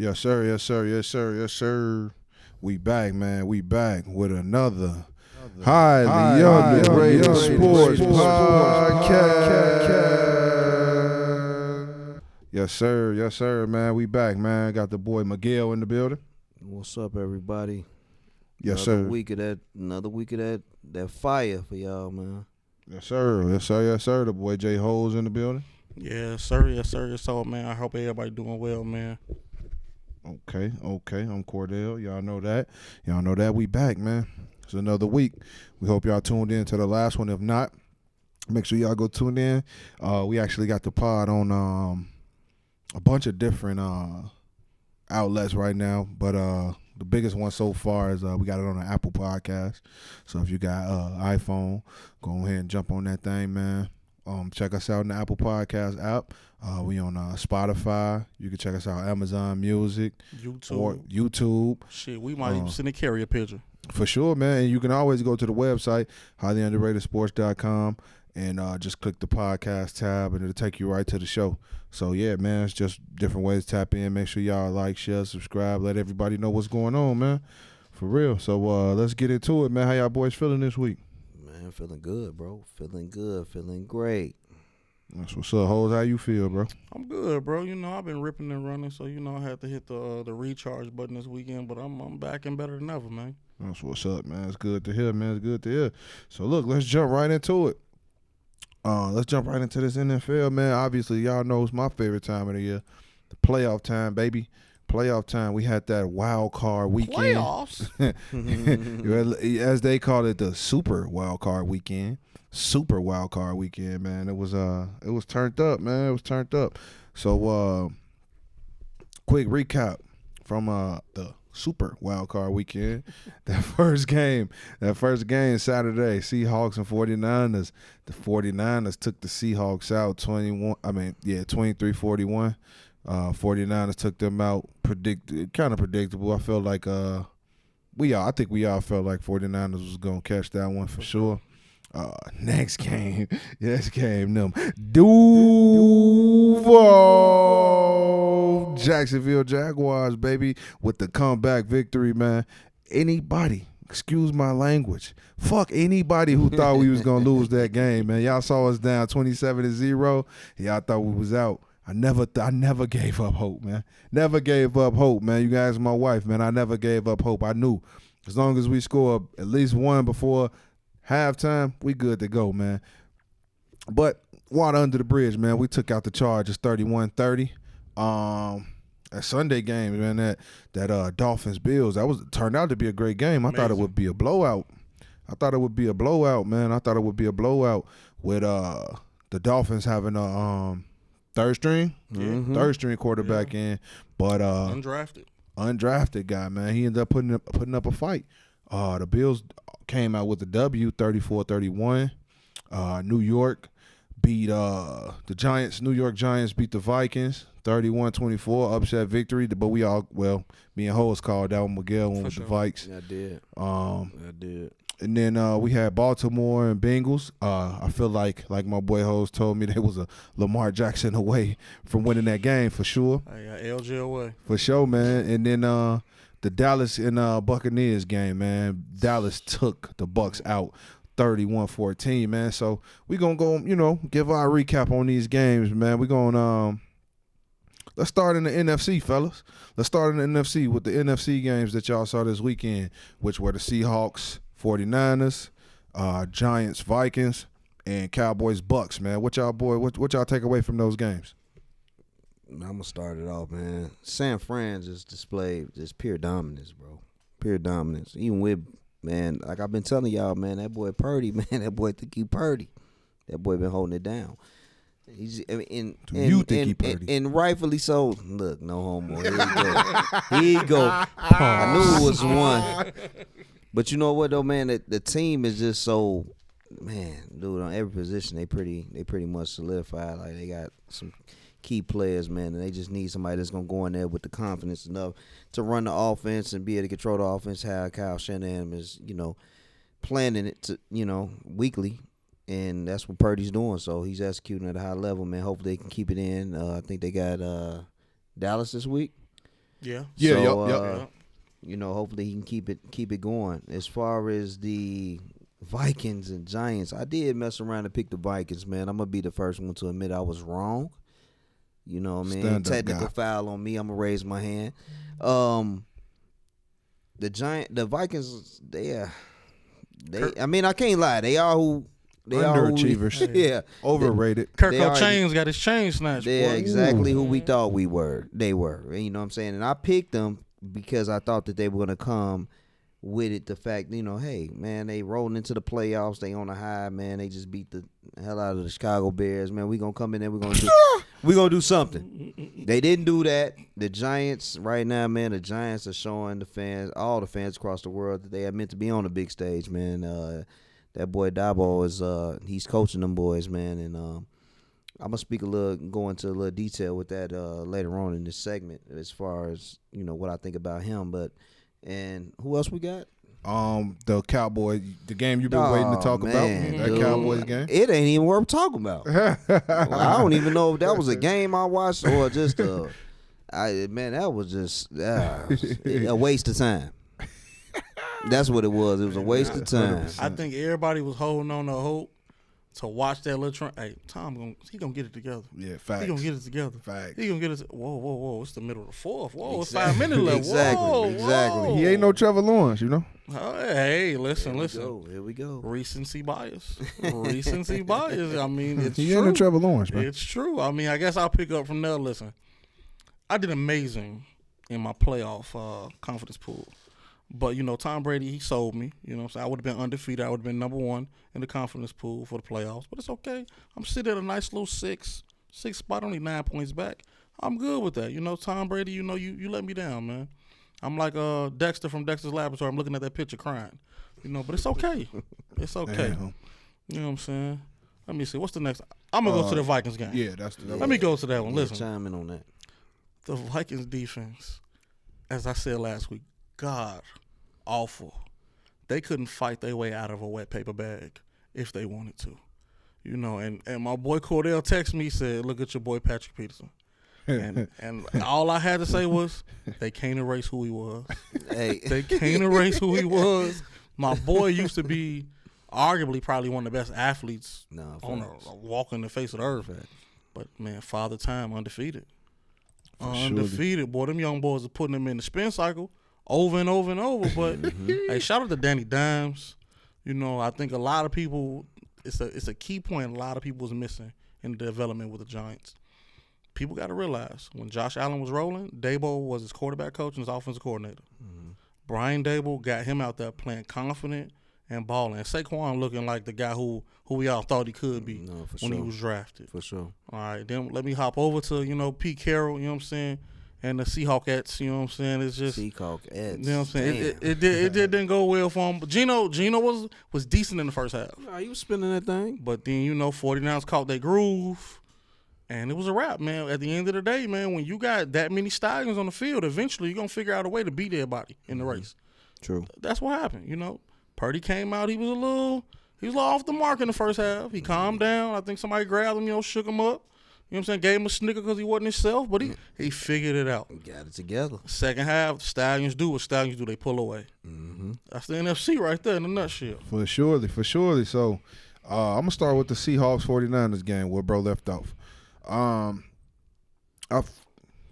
Yes, sir. Yes, sir. Yes, sir. Yes, sir. We back, man. We back with another highly underrated sports podcast. Yes, sir. Yes, sir, man. We back, man. Got the boy Miguel in the building. What's up, everybody? Yes, another sir. Another week of that fire for y'all, man. Yes, sir. Yes, sir. Yes, sir. The boy J Ho's in the building. Yes, sir. Yes, sir. Yes, sir, man. I hope everybody doing well, man. Okay. I'm Cordell. Y'all know that. We back, man. It's another week. We hope y'all tuned in to the last one. If not, make sure y'all go tune in. We actually got the pod on a bunch of different outlets right now, but the biggest one so far is we got it on the Apple Podcast. So if you got iPhone, go ahead and jump on that thing, man. Check us out in the Apple Podcast app. We on Spotify. You can check us out Amazon Music, YouTube. Shit, we might even send a carrier picture. For sure, man. And you can always go to the website, highlyunderratedsports.com, and just click the podcast tab, and it'll take you right to the show. So, yeah, man, it's just different ways to tap in. Make sure y'all like, share, subscribe. Let everybody know what's going on, man. For real. So, let's get into it, man. How y'all boys feeling this week? Man, feeling good, bro. Feeling good. Feeling great. That's what's up, Hoes. How you feel, bro? I'm good, bro. You know, I've been ripping and running, so, you know, I had to hit the recharge button this weekend, but I'm back and better than ever, man. That's what's up, man. It's good to hear, man. It's good to hear. So, look, let's jump right into it. Let's jump right into this NFL, man. Obviously, y'all know it's my favorite time of the year. The playoff time, baby. Playoff time. We had that wild card weekend. Playoffs? As they call it, the super wild card weekend. Super wild card weekend, man. It was turned up, man. It was turned up. So, quick recap from the super wild card weekend. That first game Saturday, Seahawks and 49ers. The 49ers took the Seahawks out 23-41. 49ers took them out. Kind of predictable. I felt like I think we all felt like 49ers was gonna catch that one for sure. Next game, them Duval Jacksonville Jaguars, baby, with the comeback victory, man. Anybody, excuse my language, fuck anybody who thought we was gonna lose that game, man. Y'all saw us down 27-0. Y'all thought we was out. I never gave up hope, man. Never gave up hope, man. You guys, my wife, man. I never gave up hope. I knew as long as we score at least one before halftime, we good to go, man. But water under the bridge, man. We took out the Chargers 31-30. That Sunday game, man, that Dolphins Bills, turned out to be a great game. I thought it would be a blowout. Man. I thought it would be a blowout with the Dolphins having a third string quarterback in, but undrafted guy, man. He ended up putting up a fight. The Bills came out with the W, 34-31. New York beat the Giants. New York Giants beat the Vikings, 31-24, upset victory. But me and Hoes called that one. Miguel went with the Vikes. Yeah, I did. I did. And then we had Baltimore and Bengals. I feel like my boy Hoes told me, they was a Lamar Jackson away from winning that game for sure. LG away. For sure, man. And then the Dallas and Buccaneers game, man. Dallas took the Bucs out 31-14, man. So we going to go, give our recap on these games, man. We're going to let's start in the NFC, fellas. Let's start in the NFC with the NFC games that y'all saw this weekend, which were the Seahawks, 49ers, Giants, Vikings, and Cowboys, Bucks, man. What y'all take away from those games? I'm going to start it off, man. San Fran just displayed just pure dominance, bro. Pure dominance. Even with, man, like I've been telling y'all, man, that boy Purdy, man, that boy think he Purdy. That boy been holding it down. He's, and rightfully so. Look, no homo. Here you go. I knew it was one. But you know what though, man? The team is just so, man, dude. On every position, they pretty much solidified. Like they got some key players, man, and they just need somebody that's gonna go in there with the confidence enough to run the offense and be able to control the offense. How Kyle Shanahan is, planning it to, weekly, and that's what Purdy's doing. So he's executing at a high level, man. Hopefully they can keep it in. I think they got Dallas this week. Yeah. Yeah, So, yep. you know, hopefully he can keep it going. As far as the Vikings and Giants, I did mess around and pick the Vikings, man. I'm gonna be the first one to admit I was wrong. You know what I mean? Stand up, Technical guy. foul on me. I'm gonna raise my hand. The Vikings, they. I mean, I can't lie. They are who. Underachievers. Yeah. Overrated. Kirko are- Chains got his chain snatched. They're Boy. exactly who we thought we were. They were. You know what I'm saying? And I picked them because I thought that they were going to come with it. The fact, you know, hey, man, they rolling into the playoffs. They on a high, man. They just beat the hell out of the Chicago Bears, man. We going to come in there. We're going to do something. They didn't do that. The Giants right now, man, the Giants are showing the fans, all the fans across the world, that they are meant to be on the big stage, man. That boy Dabo is he's coaching them boys, man, and I'm gonna go into a little detail with that later on in this segment as far as, you know, what I think about him. And who else we got? The Cowboy, the game you've been waiting to talk about. That dude. Cowboys game. It ain't even worth talking about. Well, I don't even know if that was a game I watched or just that was just a waste of time. That's what it was. It was a waste of time. I think everybody was holding on to hope to watch that little train. Hey, Tom, he gonna get it together. Yeah, facts. He gonna get it together. Facts. He gonna get it. Whoa! It's the middle of the fourth. Whoa! It's 5 minutes left. Exactly. Whoa. He ain't no Trevor Lawrence, you know. Hey, listen. Here we go. Recency bias. Recency bias. I mean, it's He true. ain't no Trevor Lawrence, man. It's true. I mean, I guess I'll pick up from there. Listen, I did amazing in my playoff confidence pool. But, you know, Tom Brady, he sold me. You know what I'm saying? I would have been undefeated. I would have been number one in the confidence pool for the playoffs. But it's okay. I'm sitting at a nice little six spot, only 9 points back. I'm good with that. You know, Tom Brady, you know, you let me down, man. I'm like Dexter from Dexter's Laboratory. I'm looking at that picture crying. You know, but it's okay. It's okay. Damn. You know what I'm saying? Let me see. What's the next? I'm going to go to the Vikings game. Yeah, that's the. Let me go to that one. Yeah, Listen. chime in on that. The Vikings defense, as I said last week, God, awful. They couldn't fight their way out of a wet paper bag if they wanted to. You know, and my boy Cordell texted me, said, look at your boy Patrick Peterson. And all I had to say was, they can't erase who he was. Hey. They can't erase who he was. My boy used to be arguably probably one of the best athletes on walking the face of the earth. But, man, Father Time, undefeated. Undefeated. Boy, them young boys are putting them in the spin cycle over and over and over. But, hey, shout out to Danny Dimes. You know, I think a lot of people, it's a key point a lot of people was missing in the development with the Giants. People got to realize, when Josh Allen was rolling, Dable was his quarterback coach and his offensive coordinator. Brian Dable got him out there playing confident and balling. And Saquon looking like the guy who we all thought he could be when he was drafted. For sure. All right, then let me hop over to, you know, Pete Carroll, you know what I'm saying, and the Seahawkettes, you know what I'm saying. It's just Seahawkettes. You know what I'm saying? It didn't go well for him. But Gino was decent in the first half. Nah, he was spinning that thing. But then, you know, 49ers caught their groove. And it was a wrap, man. At the end of the day, man, when you got that many stallions on the field, eventually you're going to figure out a way to beat everybody in the race. True. That's what happened, you know. Purdy came out. He was a little off the mark in the first half. He calmed down. I think somebody grabbed him, you know, shook him up. You know what I'm saying? Gave him a snicker because he wasn't himself, but he figured it out. Got it together. Second half, Stallions do what Stallions do. They pull away. That's the NFC right there in a nutshell. For surely. So I'm going to start with the Seahawks 49ers game where bro left off.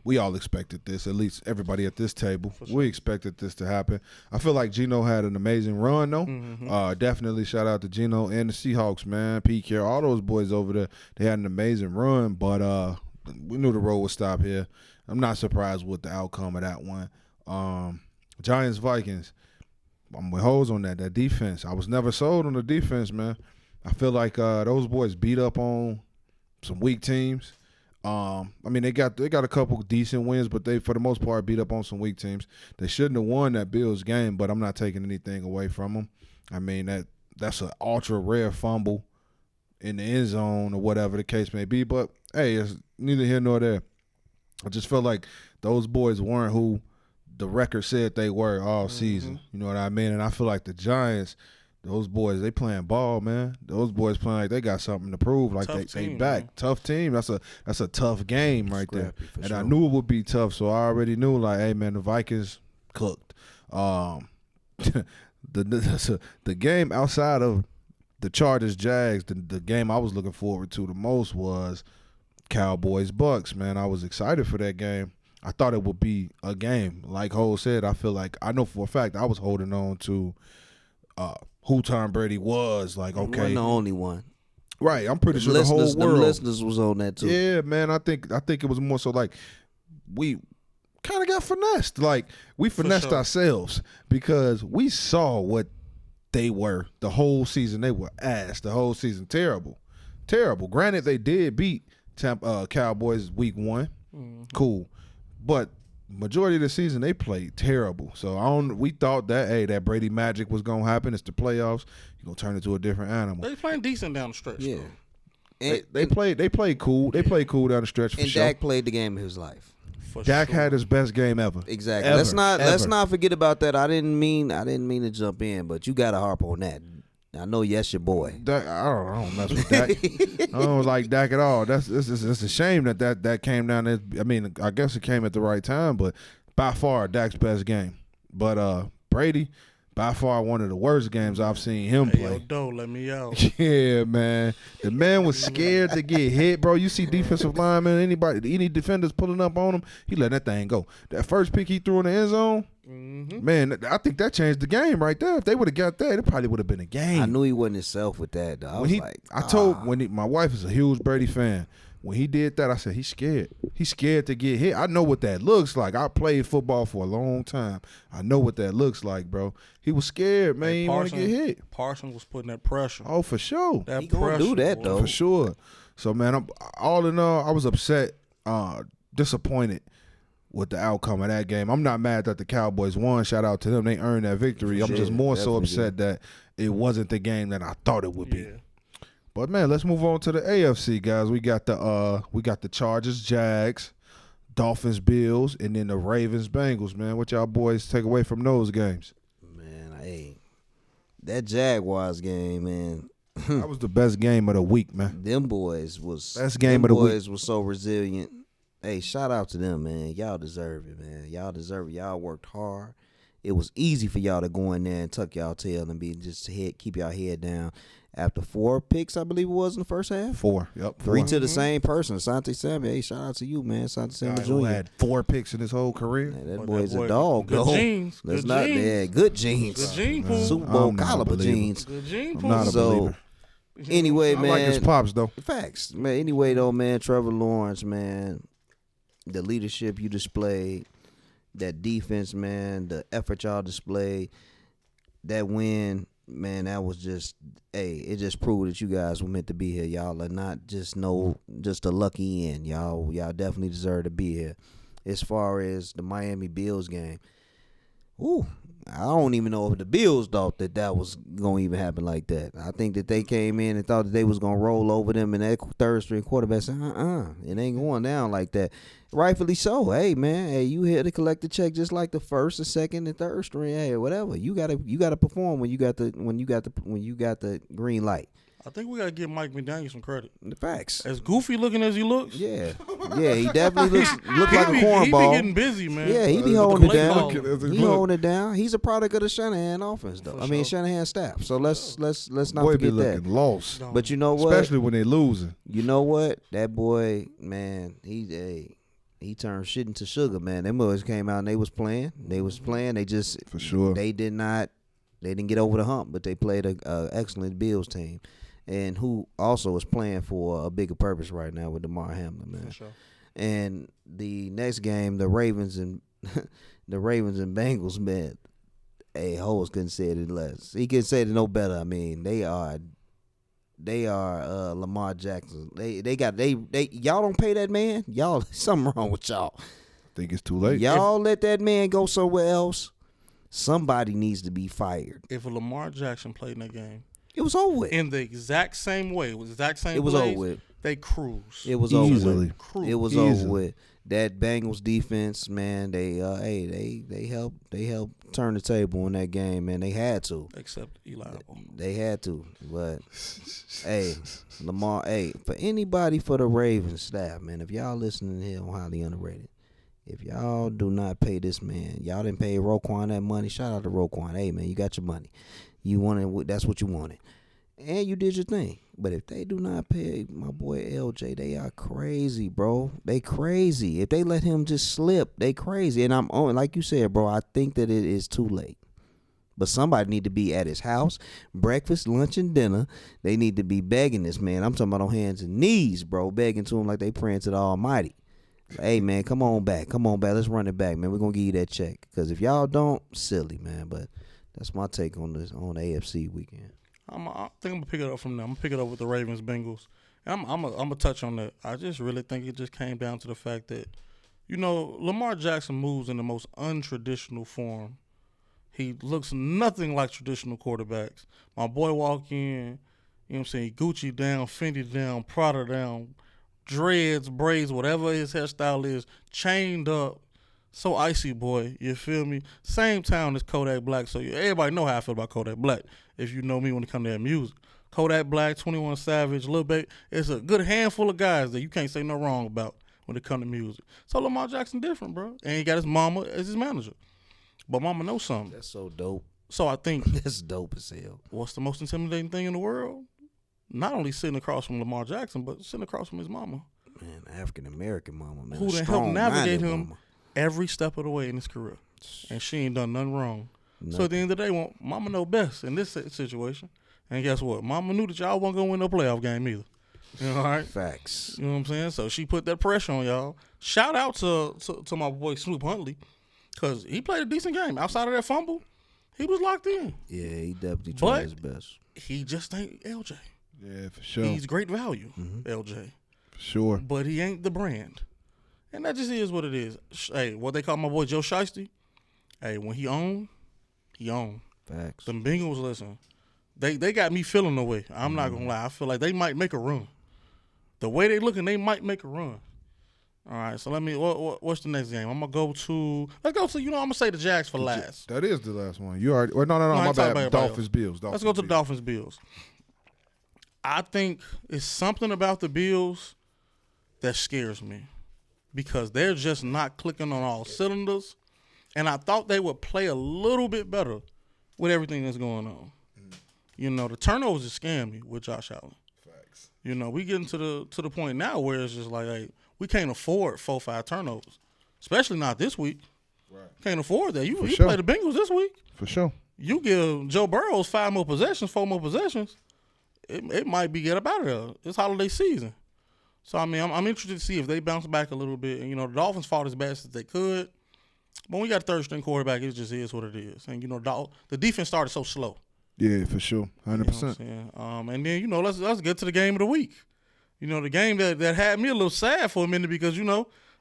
We all expected this, at least everybody at this table. Sure. We expected this to happen. I feel like Gino had an amazing run, though. Definitely shout out to Gino and the Seahawks, man. Pete Carroll, all those boys over there, they had an amazing run, but we knew the road would stop here. I'm not surprised with the outcome of that one. Giants-Vikings, I'm with hoes on that defense. I was never sold on the defense, man. I feel like those boys beat up on some weak teams. I mean, they got a couple decent wins, but they, for the most part, beat up on some weak teams. They shouldn't have won that Bills game, but I'm not taking anything away from them. I mean, that's an ultra rare fumble in the end zone or whatever the case may be. But hey, it's neither here nor there. I just felt like those boys weren't who the record said they were all season. You know what I mean? And I feel like the Giants, Those boys, they playing ball, man. Those boys playing like they got something to prove. Like Tough they team, back. man. Tough team. That's a tough game right there. Scrappy, for And I sure. knew it would be tough, so I already knew like, hey man, the Vikings cooked. The game outside of the Chargers Jags, the game I was looking forward to the most was Cowboys Bucks, man. I was excited for that game. I thought it would be a game. Like Ho said, I feel like I know for a fact I was holding on to who Tom Brady was. Like, He okay, wasn't the only one. right. I'm pretty The sure the whole listeners, world. them listeners was on that too. Yeah, man. I think it was more so like we kind of got finessed. Like we finessed sure. ourselves because we saw what they were the whole season. They were ass the whole season. Terrible. Granted, they did beat Cowboys week 1. Cool, but majority of the season they played terrible. So we thought that that Brady magic was gonna happen. It's the playoffs. You're gonna turn into a different animal. They playing decent down the stretch. Yeah. Though. They played cool. They played cool down the stretch for And sure. Dak played the game of his life. For Dak sure. had his best game ever. Exactly. Ever, Let's ever. not forget about that. I didn't mean to jump in, but you got to harp on that. I know yes, your boy. Dak, I don't mess with Dak. I don't like Dak at all. It's a shame that came down. I mean, I guess it came at the right time, but by far Dak's best game. But Brady, by far one of the worst games I've seen him Hey, yo, play. Doe, let me out. Yeah, man. The man was scared to get hit, bro. You see defensive linemen, any defenders pulling up on him, he let that thing go. That first pick he threw in the end zone, man, I think that changed the game right there. If they would have got that, it probably would have been a game. I knew he wasn't himself with that, though. I was like, My wife is a huge Brady fan. When he did that, I said, he's scared. He's scared to get hit. I know what that looks like. I played football for a long time. I know what that looks like, bro. He was scared, man. He didn't want to get hit. Parsons was putting that pressure. Oh, for sure. That he gonna do that, boy. though. For sure. So, man, all in all, I was upset, disappointed with the outcome of that game. I'm not mad that the Cowboys won. Shout out to them. They earned that victory. I'm just more so definitely upset that it wasn't the game that I thought it would be. Yeah. But man, let's move on to the AFC, guys. We got the Chargers, Jags, Dolphins, Bills, and then the Ravens, Bengals. Man, what y'all boys take away from those games? Man, that Jaguars game, man. That was the best game of the week, man. Them boys was Best game of the week. Boys was so resilient. Hey, shout out to them, man. Y'all deserve it, man. Y'all deserve it. Y'all worked hard. It was easy for y'all to go in there and tuck y'all tail and keep y'all head down. After 4 picks, I believe it was in the first half. 4. Yep. 3 to the same person, Asante Samuel. Hey, shout out to you, man. Asante Samuel Who Jr. had 4 picks in his whole career. Man, that But boy's that boy, a dog, good though. genes, Let's good not, genes. yeah, good genes. Good gene pool. Super Bowl I'm not a caliber believer. jeans. Good gene I'm pool. not a So, believer. anyway, I man. like his pops, though. Facts, man. Anyway, though, man, Trevor Lawrence, man, the leadership you displayed, that defense, man, the effort y'all displayed, that win, man, that was just, it just proved that you guys were meant to be here. Y'all are not just a lucky end. Y'all definitely deserve to be here. As far as the Miami Bills game, I don't even know if the Bills thought that was going to even happen like that. I think that they came in and thought that they was going to roll over them, and that third-string quarterback said, it ain't going down like that. Rightfully so. Hey, man, you here to collect the check just like the first, the second, and third string. Hey, whatever. You gotta perform when you got the green light. I think we gotta give Mike McDaniel some credit. The facts. As goofy looking as he looks, Yeah, he definitely look like a he be cornball. getting busy, man. Yeah, he be With the holding it play down. calling. He holding it down. He's a product of the Shanahan offense, though. Shanahan staff. So let's not Boy be forget that. looking lost, But you know what? especially when they losing. You know what? That boy, man, he turned shit into sugar, man. Them boys came out and they was playing. They just For sure. They didn't get over the hump, but they played a excellent Bills team, and who also is playing for a bigger purpose right now with DeMar Hamlin, man. For sure. And the next game, the Ravens and Bengals, man. Hey, Hoes couldn't say it less. He couldn't say it no better. I mean, they are Lamar Jackson. Y'all don't pay that man. Y'all something wrong with y'all. I think it's too late. Y'all let that man go somewhere else. Somebody needs to be fired. If Lamar Jackson played in that game It was over with. in the exact same way, with the exact same It was plays, over with. they cruise. It was Easily. over with. Cruise. It was Easily. over with. That Bengals defense, man, they helped turn the table in that game, man. They had to. Except Eli Apple. They had to. But hey, Lamar, for anybody for the Ravens staff, man, if y'all listening here on Highly Underrated, if y'all do not pay this man, y'all didn't pay Roquan that money. Shout out to Roquan. Hey man, you got your money. You wanted, that's what you wanted. And you did your thing. But if they do not pay my boy LJ, they are crazy, bro. They crazy. If they let him just slip, they crazy. And I'm on, like you said, bro, I think that it is too late. But somebody need to be at his house, breakfast, lunch, and dinner. They need to be begging this man. I'm talking about on hands and knees, bro, begging to him like they praying to the Almighty. Hey, man, come on back. Come on back. Let's run it back, man. We're going to give you that check. Because if y'all don't, silly, man. But that's my take on this on the AFC weekend. I think I'm gonna pick it up from there. I'm gonna pick it up with the Ravens Bengals. And I'm gonna touch on that. I just really think it just came down to the fact that, Lamar Jackson moves in the most untraditional form. He looks nothing like traditional quarterbacks. My boy walk in, you know what I'm saying, Gucci down, Fendi down, Prada down, dreads, braids, whatever his hairstyle is, chained up. So icy, boy. You feel me? Same town as Kodak Black. So everybody know how I feel about Kodak Black. If you know me when it comes to that music. Kodak Black, 21 Savage, Lil Baby. It's a good handful of guys that you can't say no wrong about when it comes to music. So Lamar Jackson different, bro. And he got his mama as his manager. But mama knows something. That's so dope. So I think That's dope as hell. what's the most intimidating thing in the world? Not only sitting across from Lamar Jackson, but sitting across from his mama. Man, African-American mama, man. Who done helped navigate him every step of the way in his career. And she ain't done nothing wrong. Nothing. So at the end of the day, mama know best in this situation. And guess what? Mama knew that y'all wasn't going to win no playoff game either. All right? Facts. You know what I'm saying? So she put that pressure on y'all. Shout out to my boy Snoop Huntley, because he played a decent game. Outside of that fumble, he was locked in. Yeah, he definitely tried his best. He just ain't LJ. Yeah, for sure. He's great value, LJ. For sure. But he ain't the brand. And that just is what it is. Hey, what they call my boy Joe Shiesty, hey, when he own, he own. Facts. Them Bengals, listen, they got me feeling the way. I'm not going to lie. I feel like they might make a run. The way they looking, they might make a run. All right, so what's the next game? Let's go to, I'm going to say the Jags for last. That is the last one. You already, no, my bad. Dolphins, Bills. Let's go to the Dolphins, Bills. I think it's something about the Bills that scares me, because they're just not clicking on all cylinders. And I thought they would play a little bit better with everything that's going on. The turnovers is scaring me with Josh Allen. Facts. We getting to the point now where it's just like, hey, we can't afford 4-5 turnovers, especially not this week. Right. Can't afford that. You sure. play the Bengals this week. For sure. You give Joe Burrows 4 more possessions, it might be get up out of there. It's holiday season. So, I mean, I'm interested to see if they bounce back a little bit. And, the Dolphins fought as best as they could. But when we got a third-string quarterback, it just is what it is. And, the defense started so slow. Yeah, for sure. 100%. And then, let's get to the game of the week. The game that had me a little sad for a minute because,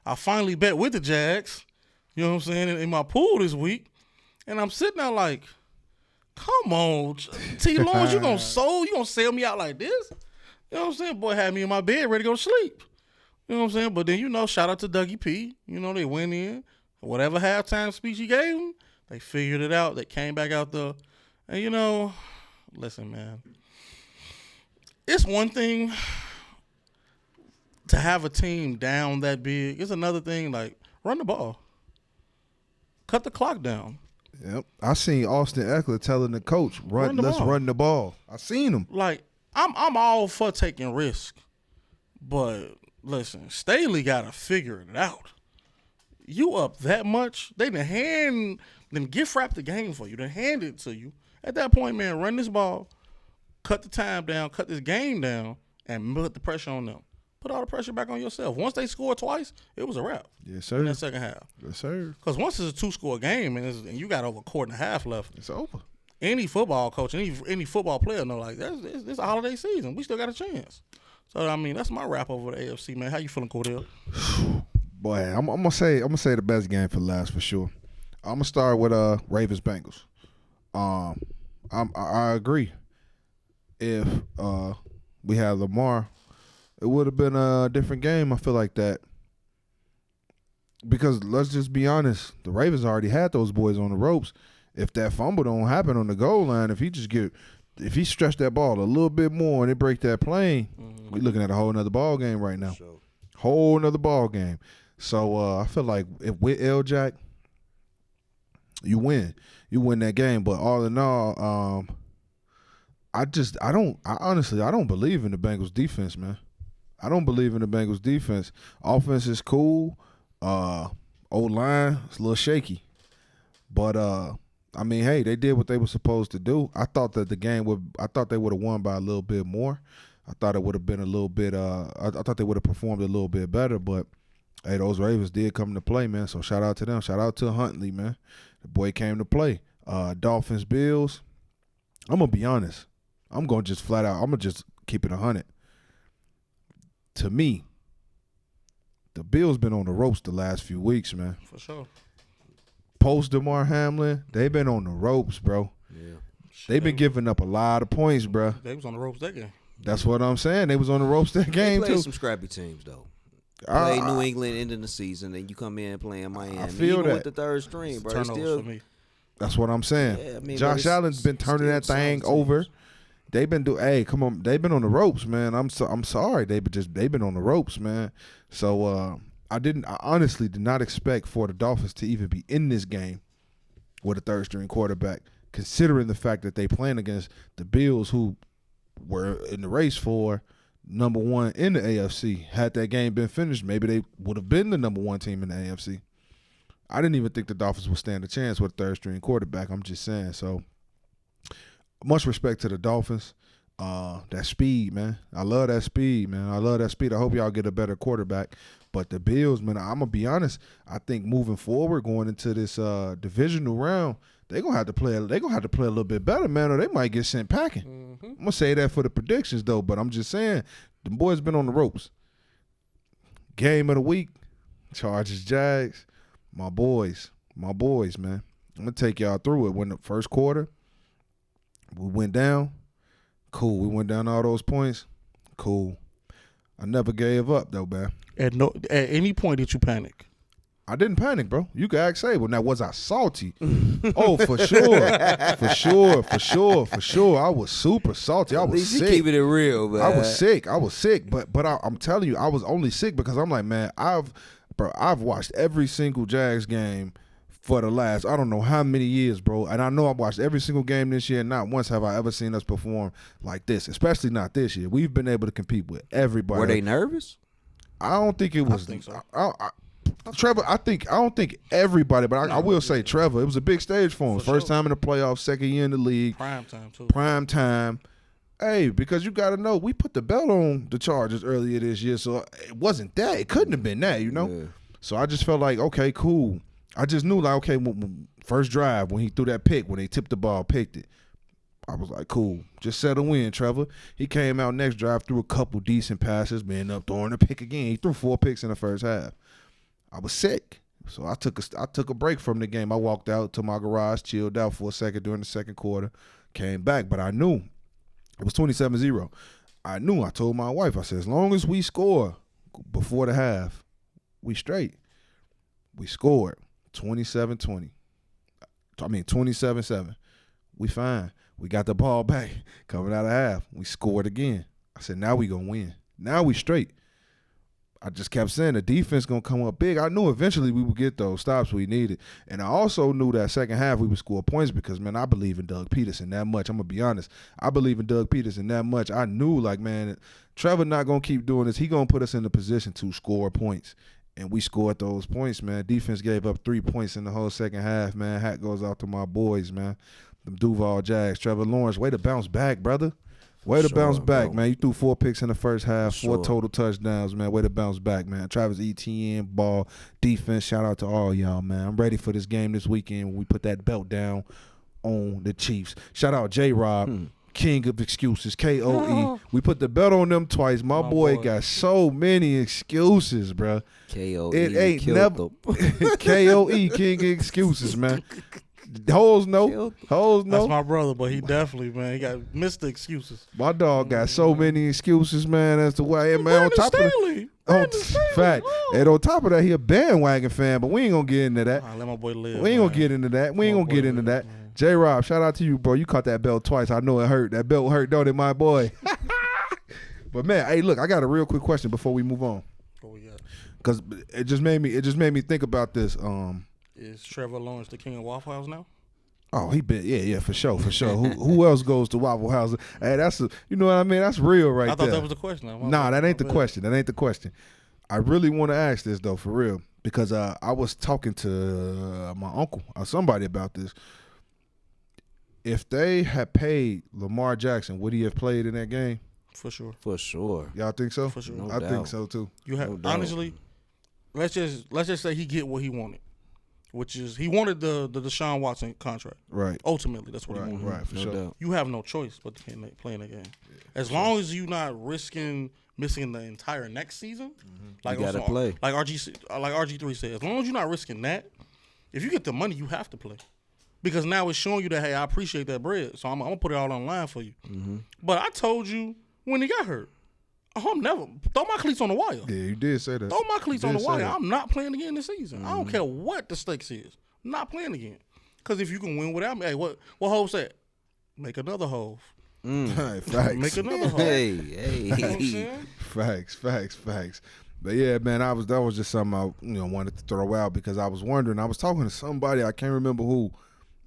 I finally bet with the Jags, you know what I'm saying, in my pool this week. And I'm sitting there like, come on, T. Lawrence, you gonna sell me out like this? You know what I'm saying? Boy had me in my bed ready to go to sleep. You know what I'm saying? But then, shout out to Dougie P. They went in. Whatever halftime speech he gave them, they figured it out. They came back out there. And, listen, man. It's one thing to have a team down that big. It's another thing, like, run the ball. Cut the clock down. Yep. I seen Austin Eckler telling the coach, let's run the ball. I seen him. Like, I'm all for taking risk. But, listen, Staley got to figure it out. You up that much, they done gift wrap the game for you. They hand it to you. At that point, man, run this ball, cut the time down, cut this game down, and put the pressure on them. Put all the pressure back on yourself. Once they scored twice, it was a wrap. Yes, sir. In that second half. Yes, sir. Because once it's a 2-score game and you got over a quarter and a half left, it's over. Any football coach, any football player know, like, this a holiday season. We still got a chance. So, I mean, that's my wrap over the AFC, man. How you feeling, Cordell? Boy, I'm gonna say the best game for last for sure. I'm gonna start with Ravens Bengals. I agree. If we had Lamar, It would have been a different game. I feel like that. Because let's just be honest, the Ravens already had those boys on the ropes. If that fumble don't happen on the goal line, if he stretched that ball a little bit more and it break that plane, we're looking at a whole nother ball game right now. Sure. Whole nother ball game. So I feel like if with L-Jack, you win. You win that game. But all in all, I honestly don't believe in the Bengals defense, man. I don't believe in the Bengals defense. Offense is cool. O-line, it's a little shaky. But I mean, hey, they did what they were supposed to do. I thought that I thought they would have won by a little bit more. I thought it would have been a little bit I thought they would have performed a little bit better, but hey, those Ravens did come to play, man. So shout out to them. Shout out to Huntley, man. The boy came to play. Dolphins, Bills. I'm gonna be honest. I'm gonna just flat out. I'm gonna just keep it 100. To me, the Bills been on the ropes the last few weeks, man. For sure. Post DeMar Hamlin, they've been on the ropes, bro. Yeah. They've been giving up a lot of points, bro. They was on the ropes that game. That's what I'm saying. They was on the ropes that game, they played too. Some scrappy teams, though. Play New England ending the season, and you come in and playing Miami. I feel even that. With the third string, bro. Turnovers for me. That's what I'm saying. Yeah, I mean, Josh Allen's been turning that thing over. They've been hey, come on, they've been on the ropes, man. I'm sorry, they've been on the ropes, man. So I honestly did not expect for the Dolphins to even be in this game with a third string quarterback, considering the fact that they playing against the Bills, who were in the race for number one in the AFC. Had that game been finished, maybe they would have been the number one team in the AFC. I didn't even think the Dolphins would stand a chance with a third string quarterback. I'm just saying. So much respect to the Dolphins. That speed, man. I love that speed, man. I love that speed. I hope y'all get a better quarterback. But the Bills, man, I'm gonna be honest. I think moving forward, going into this divisional round, they're gonna have to play a little bit better, man, or they might get sent packing. Mm-hmm. I'm gonna say that for the predictions though, but I'm just saying the boys been on the ropes. Game of the week, Chargers, Jags, my boys, man. I'm gonna take y'all through it. When the first quarter, we went down. Cool. We went down all those points. Cool. I never gave up though, man. At any point did you panic? I didn't panic, bro. You can ask Sable. Now, was I salty? Oh, for sure. For sure. I was super salty. I was sick. Keeping it real, man. I was sick. But I'm telling you, I was only sick because I'm like, man, I've watched every single Jags game for the last, I don't know how many years, bro. And I know I've watched every single game this year. Not once have I ever seen us perform like this, especially not this year. We've been able to compete with everybody. Were they nervous? I don't think it was. I think so. Trevor, I don't think everybody, but I will say Trevor. It was a big stage for him. First time in the playoffs, second year in the league. Prime time, too. Prime time. Hey, because you got to know, we put the belt on the Chargers earlier this year, so it wasn't that. It couldn't have been that, you know? Yeah. So I just felt like, okay, cool. I just knew, like, okay, first drive, when he threw that pick, when they tipped the ball, picked it, I was like, cool. Just settle in, Trevor. He came out next drive, threw a couple decent passes, ended up throwing a pick again. He threw 4 picks in the first half. I was sick, so I took a break from the game. I walked out to my garage, chilled out for a second during the second quarter, came back. But I knew it was 27-0. I told my wife, I said, as long as we score before the half, we straight. We scored 27-20. 27-7. We fine. We got the ball back coming out of half. We scored again. I said, now we going to win. Now we straight. I just kept saying the defense going to come up big. I knew eventually we would get those stops we needed. And I also knew that second half we would score points because, man, I believe in Doug Peterson that much. I'm going to be honest. I believe in Doug Peterson that much. I knew, like, man, Trevor not going to keep doing this. He going to put us in the position to score points. And we scored those points, man. Defense gave up 3 points in the whole second half, man. Hat goes out to my boys, man. Them Duval Jags. Trevor Lawrence, way to bounce back, brother. Way to bounce back, bro. Man. You threw 4 picks in the first half, 4 total touchdowns, man. Way to bounce back, man. Travis Etienne, ball, defense. Shout out to all y'all, man. I'm ready for this game this weekend when we put that belt down on the Chiefs. Shout out J-Rob, king of excuses, K.O.E. We put the belt on them twice. My boy got so many excuses, bro. K.O.E. It ain't never K.O.E. king of excuses, man. Hoes no. Hoes no. That's my brother, but he definitely, man, he got missed the excuses. My dog got so many excuses, man, as to why. Man, on top of fact, and on top of that, he a bandwagon fan, but we ain't gonna get into that. Let my boy live. We ain't gonna get into that. We ain't gonna get into that. J-Rob, shout out to you, bro. You caught that belt twice. I know it hurt. That belt hurt, don't it, my boy? But man, hey, look, I got a real quick question before we move on. What we got? Because it just made me think about this. Is Trevor Lawrence the king of Waffle House now? Oh, he been for sure. who else goes to Waffle House? Hey, you know what I mean? That's real right there. I thought that was the question. Nah, that ain't the question. That ain't the question. I really want to ask this though, for real, because I was talking to my uncle or somebody about this. If they had paid Lamar Jackson, would he have played in that game? For sure. For sure. Y'all think so? For sure. No I doubt. think so too. You have honestly. Let's just say he get what he wanted, which is he wanted the Deshaun Watson contract. Right. Ultimately, that's what he wanted. Right. For No sure. doubt. You have no choice but to play in the game. As long as you're not risking missing the entire next season, like You gotta play. Like RG3 said, as long as you're not risking that, if you get the money, you have to play. Because now it's showing you that, hey, I appreciate that bread, so I'm gonna put it all online for you. But I told you when he got hurt, I'm never throw my cleats on the wire. Yeah, you did say that. Throw my cleats on the wire. That. I'm not playing again this season. I don't care what the stakes is. I'm not playing again. Because if you can win without me, hey, what Hov said? Make another Hov. Hey, facts. Make another Hov. Hey. You know what I'm saying? Facts. But yeah, man, that was just something I wanted to throw out because I was wondering. I was talking to somebody, I can't remember who,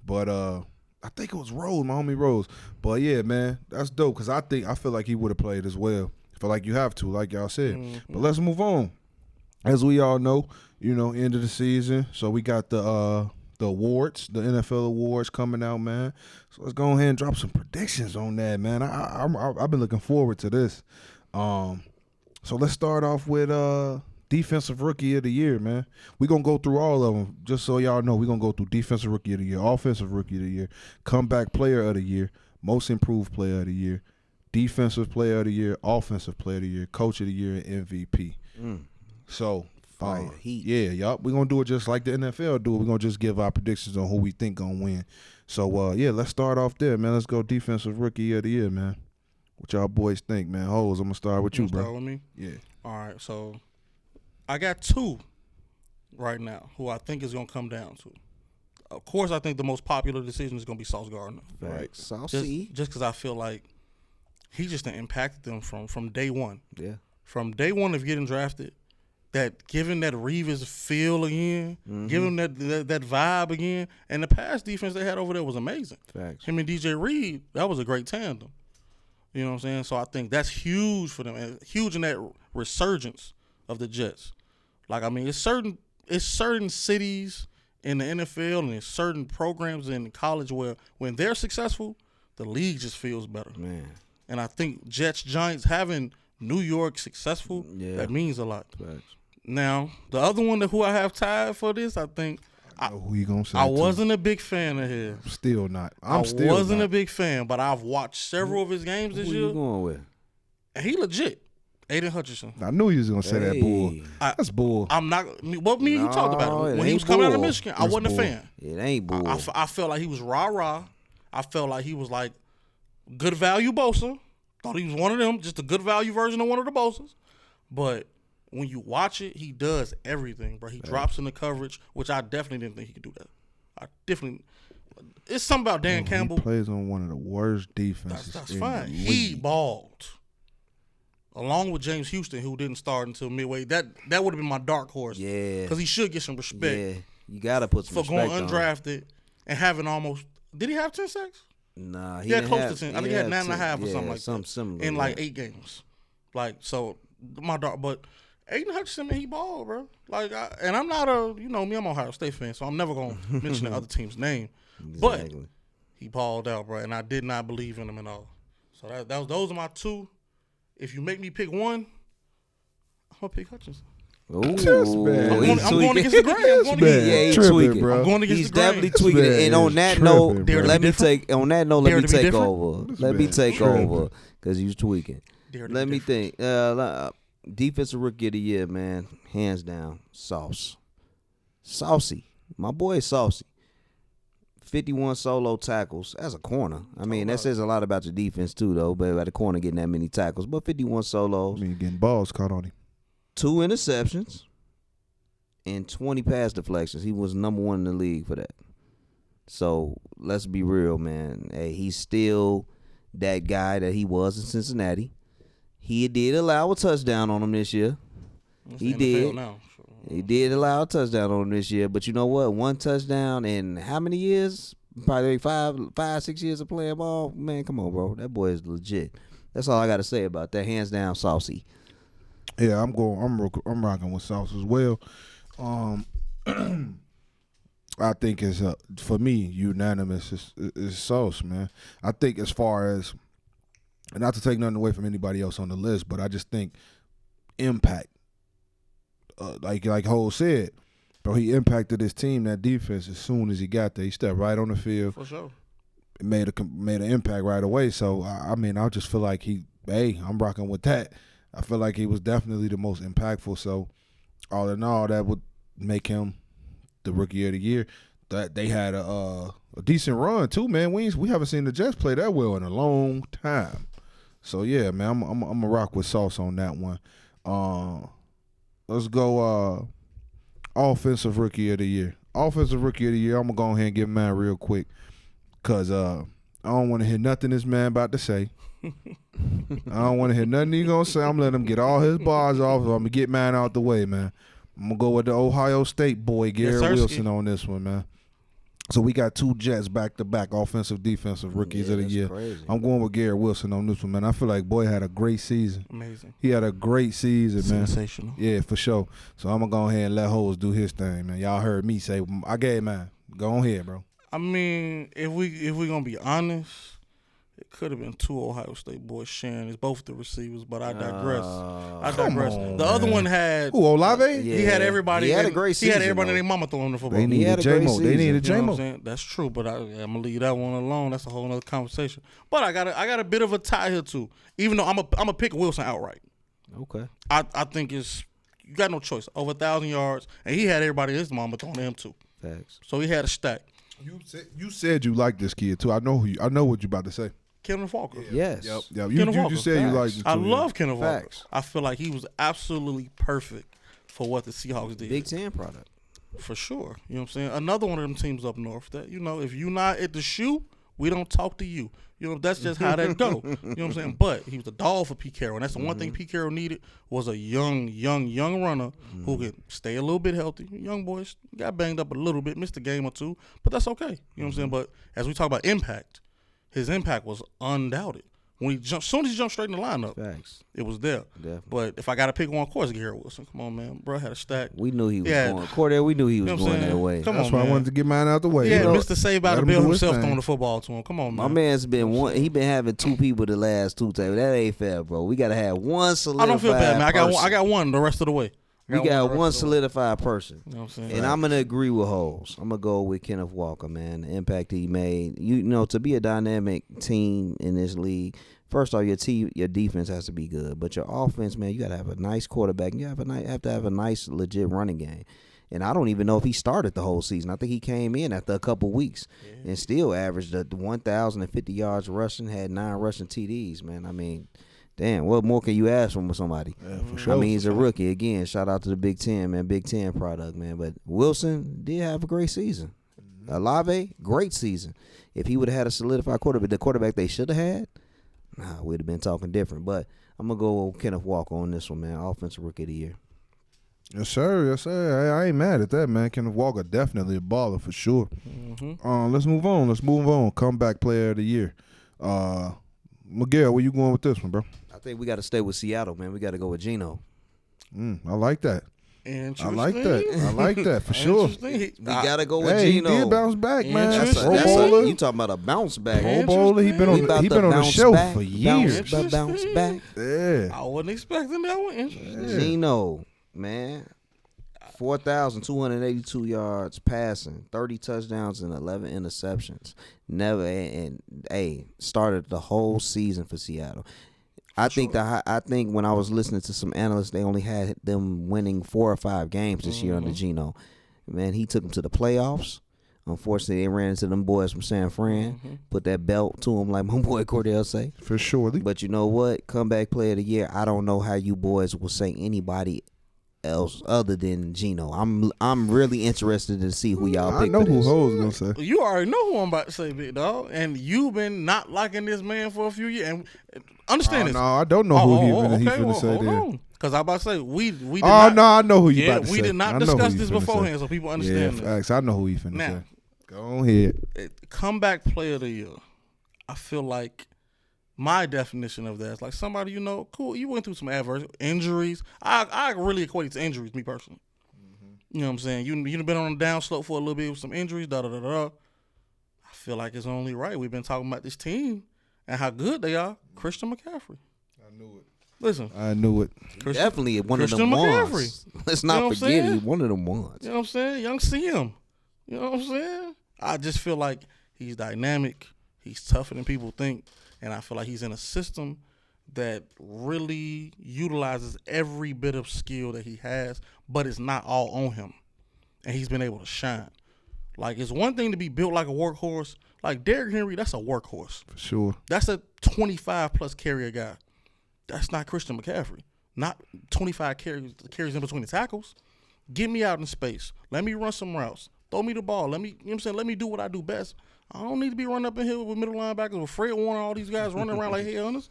but I think it was Rose, my homie Rose. But yeah, man, that's dope because I feel like he would have played as well. I feel like you have to, like y'all said. But let's move on. As we all know, end of the season, so we got the awards, the NFL awards coming out, man. So let's go ahead and drop some predictions on that, man. I've been looking forward to this. So let's start off with Defensive Rookie of the Year, man. We're going to go through all of them. Just so y'all know, we're going to go through Defensive Rookie of the Year, Offensive Rookie of the Year, Comeback Player of the Year, Most Improved Player of the Year, Defensive Player of the Year, Offensive Player of the Year, Coach of the Year, and MVP. So, Fire heat. Yeah, y'all. We're going to do it just like the NFL do. We're going to just give our predictions on who we think going to win. So, let's start off there, man. Let's go Defensive Rookie of the Year, man. What y'all boys think, man? Hoes, I'm going to start with you, bro. Start with me? Yeah. All right, so I got two right now who I think is going to come down to. Of course, I think the most popular decision is going to be Sauce Gardner. Right. Saucy. Just because I feel like he just impacted them from day one. Yeah. From day one of getting drafted, that giving that Reeves feel again, giving that vibe again, and the pass defense they had over there was amazing. Facts. Him and DJ Reed, that was a great tandem. You know what I'm saying? So I think that's huge for them, and huge in that resurgence of the Jets. Like, I mean, it's certain cities in the NFL and there's certain programs in college where when they're successful, the league just feels better. Man. And I think Jets, Giants, having New York successful, that means a lot. Facts. Now, the other one who I have tied for this, I think who you gonna say? I wasn't a big fan of his. Still not. I wasn't a big fan, but I've watched several of his games this Who year. you going with? And he legit. Aiden Hutchinson. I knew you was gonna say that bull. That's bull. I'm not. What me and you talked about it when he was coming out of Michigan. I wasn't a fan. It ain't bull. I felt like he was rah. I felt like he was like good value Bosa. Thought he was one of them, just a good value version of one of the Bosas. But when you watch it, he does everything, bro. He drops in the coverage, which I definitely didn't think he could do that. It's something about Dan Campbell. He plays on one of the worst defenses. That's fine. He balled. Along with James Houston, who didn't start until midway. That would have been my dark horse. Yeah. Because he should get some respect. Yeah. You got to put some respect respect for going undrafted and having almost – did he have 10 sacks? Nah. He had close to 10. I think he had 9.5 or something like something that. similar. In like 8 games. Like, so, my dark – but Aiden Hutchinson, man, he balled, bro. Like, and I'm not I'm an Ohio State fan, so I'm never going to mention the other team's name. Exactly. But he balled out, bro, and I did not believe in him at all. So those are my two. If you make me pick one, I'm going to pick Hutchinson. Ooh, I'm going against the grain. He's tweaking, bro. I'm going against He's the grain. definitely tweaking it. And on that note, let me take different. over. Let me take over because he's tweaking. Let me think. Defensive Rookie of the Year, man, hands down, Saucy. My boy Saucy. 51 solo tackles as a corner. I mean, that says a lot about your defense too, though. But at the corner getting that many tackles, but 51 solos. I mean, getting balls caught on him. 2 interceptions and 20 pass deflections. He was number 1 in the league for that. So let's be real, man. Hey, he's still that guy that he was in Cincinnati. He did allow a touchdown on him this year. He did. He did allow a touchdown on him this year. But you know what? 1 touchdown in how many years? Probably 5, 6 years of playing ball. Man, come on, bro. That boy is legit. That's all I got to say about that. Hands down, Saucy. Yeah, I'm rocking with Sauce as well. I think it's for me unanimous is Sauce, man. I think as far as, and not to take nothing away from anybody else on the list, but I just think impact. Like Hole said, bro, he impacted his team, that defense, as soon as he got there. He stepped right on the field. For sure. Made an impact right away. So, I mean, I just feel like I'm rocking with that. I feel like he was definitely the most impactful. So, all in all, that would make him the Rookie of the Year. That they had a decent run, too, man. We haven't seen the Jets play that well in a long time. So, yeah, man, I'm going to rock with Sauce on that one. Let's go Offensive Rookie of the Year. Offensive Rookie of the Year, I'm going to go ahead and give mine real quick because I don't want to hear nothing this man about to say. I don't want to hear nothing he's going to say. I'm letting him get all his bars off. I'm going to get mine out the way, man. I'm going to go with the Ohio State boy, Garrett Wilson, on this one, man. So we got 2 Jets back-to-back offensive, defensive rookies of the year. Crazy. I'm going with Garrett Wilson on this one, man. I feel like boy had a great season. Amazing. He had a great season, man. Sensational. Yeah, for sure. So I'm going to go ahead and let Hoes do his thing, man. Y'all heard me say, I gave mine. Go on ahead, bro. I mean, if we going to be honest, it could have been 2 Ohio State boys sharing. It's both the receivers, but I digress. On, the other one had who, Olave? Yeah. He had everybody. He had a great season. He had everybody though. and their mama throwing the football. They needed J-Mo. They needed You know what I'm J-Mo. saying? That's true, but I'm gonna leave that one alone. That's a whole other conversation. But I got a bit of a tie here too. Even though I'm a pick Wilson outright. Okay. I think you got no choice. Over 1,000 yards, and he had everybody and his mama throwing him too. Thanks. So he had a stack. You said you like this kid too. I know what you about to say. Kenneth Walker. Yes. Yep. Kenneth Walker. You said you liked him too. I love Kenneth Walker. Facts. I feel like he was absolutely perfect for what the Seahawks did. Big Ten product. For sure. You know what I'm saying? Another one of them teams up north that, if you're not at the shoe, we don't talk to you. That's just how that go. You know what I'm saying? But he was a dog for Pete Carroll. And that's the one thing Pete Carroll needed was a young runner who could stay a little bit healthy. Young boys got banged up a little bit, missed a game or two, but that's okay. You know what I'm saying? But as we talk about impact, his impact was undoubted. When as soon as he jumped straight in the lineup, Facts. it was there. Definitely. But if I got to pick one, of course, Garrett Wilson. Come on, man. Bro had a stack. We knew he was going. Cordell, we knew he was You know what I'm going that saying? way. Come That's on, why man. I wanted to get mine out the way. Yeah, You know, Mr. Save by let the him Bill do his himself thing. throwing the football to him. Come on, man. My man's been he been having 2 people the last 2 times. That ain't fair, bro. We gotta have one solidified I don't feel bad, man. person. I got one the rest of the way. We got one solidified person. You know what I'm saying? And I'm going to agree with Holes. I'm going to go with Kenneth Walker, man. The impact he made. To be a dynamic team in this league, first off, your defense has to be good. But your offense, man, you got to have a nice quarterback. You have to have a nice, legit running game. And I don't even know if he started the whole season. I think he came in after a couple weeks and still averaged 1,050 yards rushing, had 9 rushing TDs, man. I mean, damn, what more can you ask from somebody? Yeah, for sure. I mean, he's a rookie. Again, shout out to the Big Ten, man. Big Ten product, man. But Wilson did have a great season. Olave, great season. If he would have had a solidified quarterback, the quarterback they should have had, we'd have been talking different. But I'm going to go with Kenneth Walker on this one, man. Offensive Rookie of the Year. Yes, sir. Yes, sir. I ain't mad at that, man. Kenneth Walker, definitely a baller for sure. Let's move on. Comeback Player of the Year. Miguel, where you going with this one, bro? I think we got to stay with Seattle, man. We got to go with Geno. I like that. Interesting. I like that for sure. We got to go with Hey, Geno. he did bounce back, man. Interesting. You talking about a bounce back. Pro Bowler, he been on the shelf for years. Bounce back. Yeah. I wasn't expecting that one. Interesting. Geno, man. 4,282 yards passing, 30 touchdowns and 11 interceptions. Started the whole season for Seattle. I think when I was listening to some analysts, they only had them winning 4 or 5 games this year under Geno. Man, he took them to the playoffs. Unfortunately, they ran into them boys from San Fran. Put that belt to them, like my boy Cordell say. For sure. But you know what? Comeback player of the year. I don't know how you boys will say anybody else other than Gino. I'm really interested to see who y'all pick. I know for who this. Ho's gonna say. You already know who I'm about to say, big dog. And you've been not liking this man for a few years. And understand this. No, I don't know who he finna say there. Because I'm about to say we did I know who you about to say. we did not discuss this beforehand, so people understand this. Facts. I know who he finna Now, say. Go ahead. Comeback player of the year. I feel like my definition of that is like somebody, you know, cool. You went through some adverse injuries. I really equate it to injuries, me personally. You know what I'm saying? You've been on a down slope for a little bit with some injuries, I feel like it's only right. We've been talking about this team and how good they are. Christian McCaffrey. I knew it. Listen. I knew it. Definitely one of them ones. Let's not forget he's one of them ones. You know what I'm saying? Young CM. You know what I'm saying? I just feel like he's dynamic. He's tougher than people think. And I feel like he's in a system that really utilizes every bit of skill that he has, but it's not all on him. And he's been able to shine. Like, it's one thing to be built like a workhorse. Like, Derrick Henry, that's a workhorse. For sure. That's a 25-plus carrier guy. That's not Christian McCaffrey. Not 25 carries in between the tackles. Get me out in space. Let me run some routes. Throw me the ball. Let me, you know what I'm saying? Let me do what I do best. I don't need to be running up in here with middle linebackers with Fred Warner, all these guys running around like headhunters.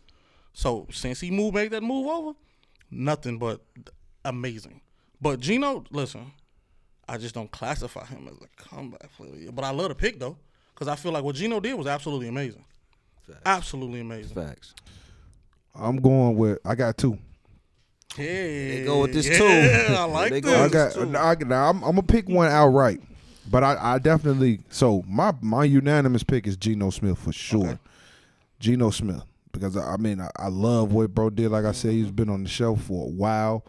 So since he made that move over, nothing but amazing. But Gino, listen, I just don't classify him as a comeback player. But I love the pick, though, because I feel like what Gino did was absolutely amazing. Facts. Absolutely amazing. Facts. I'm going with, I got two. Hey, they go with this too. I like this. I'm gonna pick one outright, but I definitely. So my unanimous pick is Geno Smith for sure. Okay. Geno Smith, because I love what bro did. Like I said, he's been on the show for a while.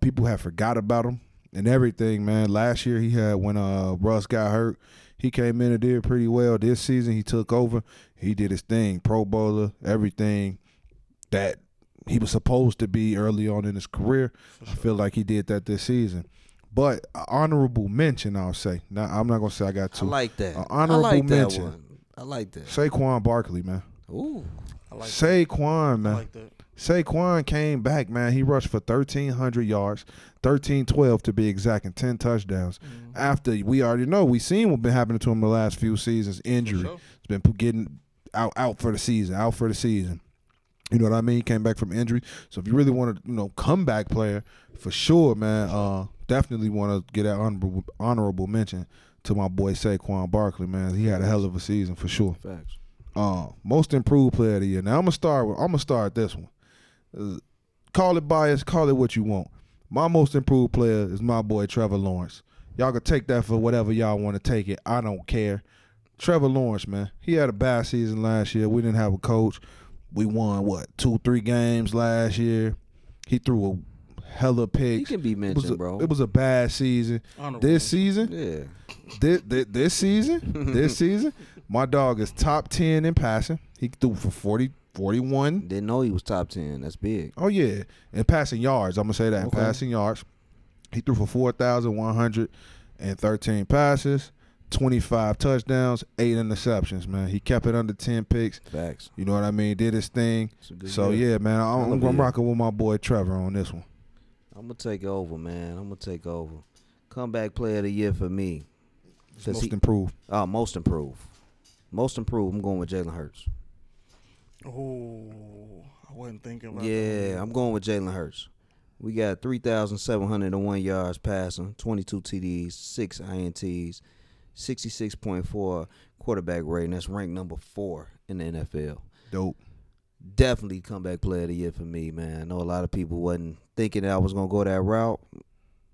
People have forgot about him and everything, man. Last year he had when Russ got hurt, he came in and did pretty well. This season he took over. He did his thing, Pro Bowler, everything that he was supposed to be early on in his career. Sure. I feel like he did that this season. But honorable mention, I'll say. Now, I'm not going to say I got two. I like that. Honorable mention. That one. I like that. Saquon Barkley, man. Ooh. I like Saquon, man. I like that. Saquon came back, man. He rushed for 1,300 yards, 1,312 to be exact, and 10 touchdowns. Mm-hmm. After we already know, we seen what's been happening to him the last few seasons. Injury. Sure. It's been getting out for the season. You know what I mean? He came back from injury. So if you really want to, comeback player, for sure, man, definitely want to get that honorable mention to my boy Saquon Barkley, man. He had a hell of a season for sure. Facts. Most improved player of the year. Now I'm gonna start this one. Call it bias, call it what you want. My most improved player is my boy Trevor Lawrence. Y'all can take that for whatever y'all want to take it. I don't care. Trevor Lawrence, man. He had a bad season last year. We didn't have a coach. We won, 2-3 games last year. He threw a hella picks. He can be mentioned, bro. It was a bad season. This season, this season, my dog is top 10 in passing. He threw for 41. Didn't know he was top 10. That's big. Oh, yeah. In passing yards, I'm going to say that. Okay. In passing yards, he threw for 4,113 passes. 25 touchdowns, 8 interceptions, man. He kept it under 10 picks. Facts. You know what I mean? Did his thing. So, yeah, man, I'm rocking with my boy Trevor on this one. I'm going to take over, man. I'm going to take over. Comeback player of the year for me. Most improved. Most improved. Most improved, I'm going with Jalen Hurts. Oh, I wasn't thinking about that. Yeah, I'm going with Jalen Hurts. We got 3,701 yards passing, 22 TDs, 6 INTs. 66.4 quarterback rating. That's ranked number 4 in the NFL. Dope. Definitely comeback player of the year for me, man. I know a lot of people wasn't thinking that I was going to go that route,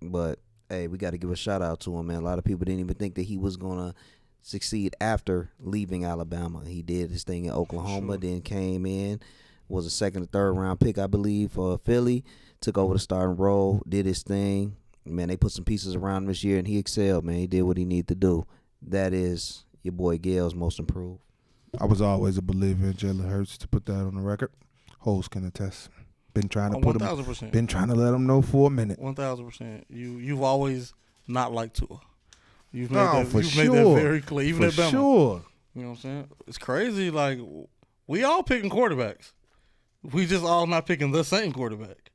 but, hey, we got to give a shout-out to him, man. A lot of people didn't even think that he was going to succeed after leaving Alabama. He did his thing in Oklahoma, sure. Then came in, was a second or third round pick, I believe, for Philly, took over the starting role, did his thing. Man, they put some pieces around him this year, and he excelled, man. He did what he needed to do. That is your boy Gail's most improved. I was always a believer in Jalen Hurts, to put that on the record. Hoes can attest. Been trying to put 1,000%. him. Been trying to let him know for a minute. 1,000%. You've always not liked Tua. You've made that very clear. Even at Bama. Sure. You know what I'm saying? It's crazy. Like, we all picking quarterbacks. We just all not picking the same quarterback.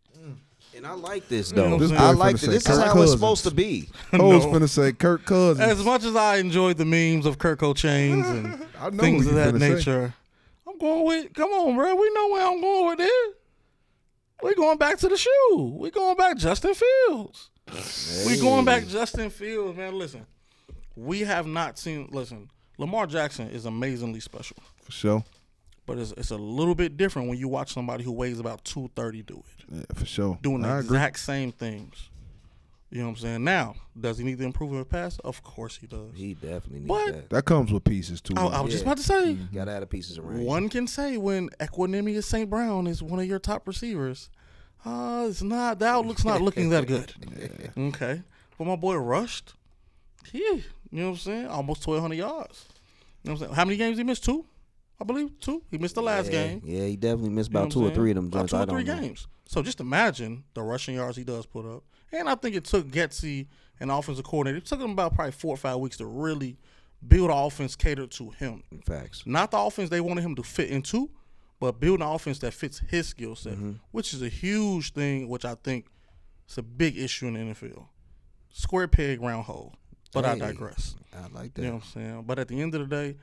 And I like this, though. This I like say this. This Kirk is how Cousins. it's supposed to be. Hoes finna say Kirk Cousins. As much as I enjoyed the memes of Kirk Chains and I know things what of you that finna nature, I'm going with, come on, bro. We know where I'm going with this. We going back to the shoe. We going back Justin Fields. Hey. We going back Justin Fields, man. Listen, we have not seen, Lamar Jackson is amazingly special. For sure. But it's a little bit different when you watch somebody who weighs about 230 do it. Yeah, for sure. Doing the exact same things. You know what I'm saying? Now, does he need to improve in the pass? Of course he does. He definitely needs But That comes with pieces, too. I was just about to say. Gotta have the pieces around. One can say when Equanimous St. Brown is one of your top receivers, it's not, the outlook's not looking that good. Yeah. Okay. But my boy rushed. You know what I'm saying? Almost 1,200 yards. You know what I'm saying? How many games he missed? 2? I believe 2. He missed the last game. Yeah, he definitely missed about You know 2 or 3 of them about joints. 2 or 3 games. So just imagine the rushing yards he does put up. And I think it took Getsy, an offensive coordinator, it took him about probably 4 or 5 weeks to really build an offense catered to him. Facts. Not the offense they wanted him to fit into, but build an offense that fits his skill set, which is a huge thing, which I think is a big issue in the NFL. Square peg, round hole. But I digress. I like that. You know what I'm saying? But at the end of the day,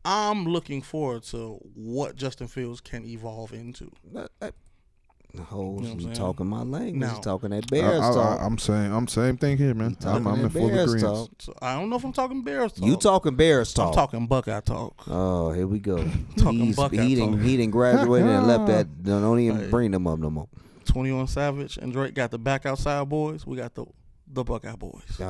I'm looking forward to what Justin Fields can evolve into. Hoes, You know what I'm you saying? talking my language. Now, You talking that Bears talk. I'm same thing here, man. I'm in full Bears agreement. talk. So I don't know if I'm talking Bears talk. You talking Bears talk. I'm talking Buckeye talk. Oh, here we go. Talking Buckeye he talk. didn't graduate and left that. Don't even bring them up no more. 21 Savage and Drake got the back outside boys. We got the Buckeye boys. Oh,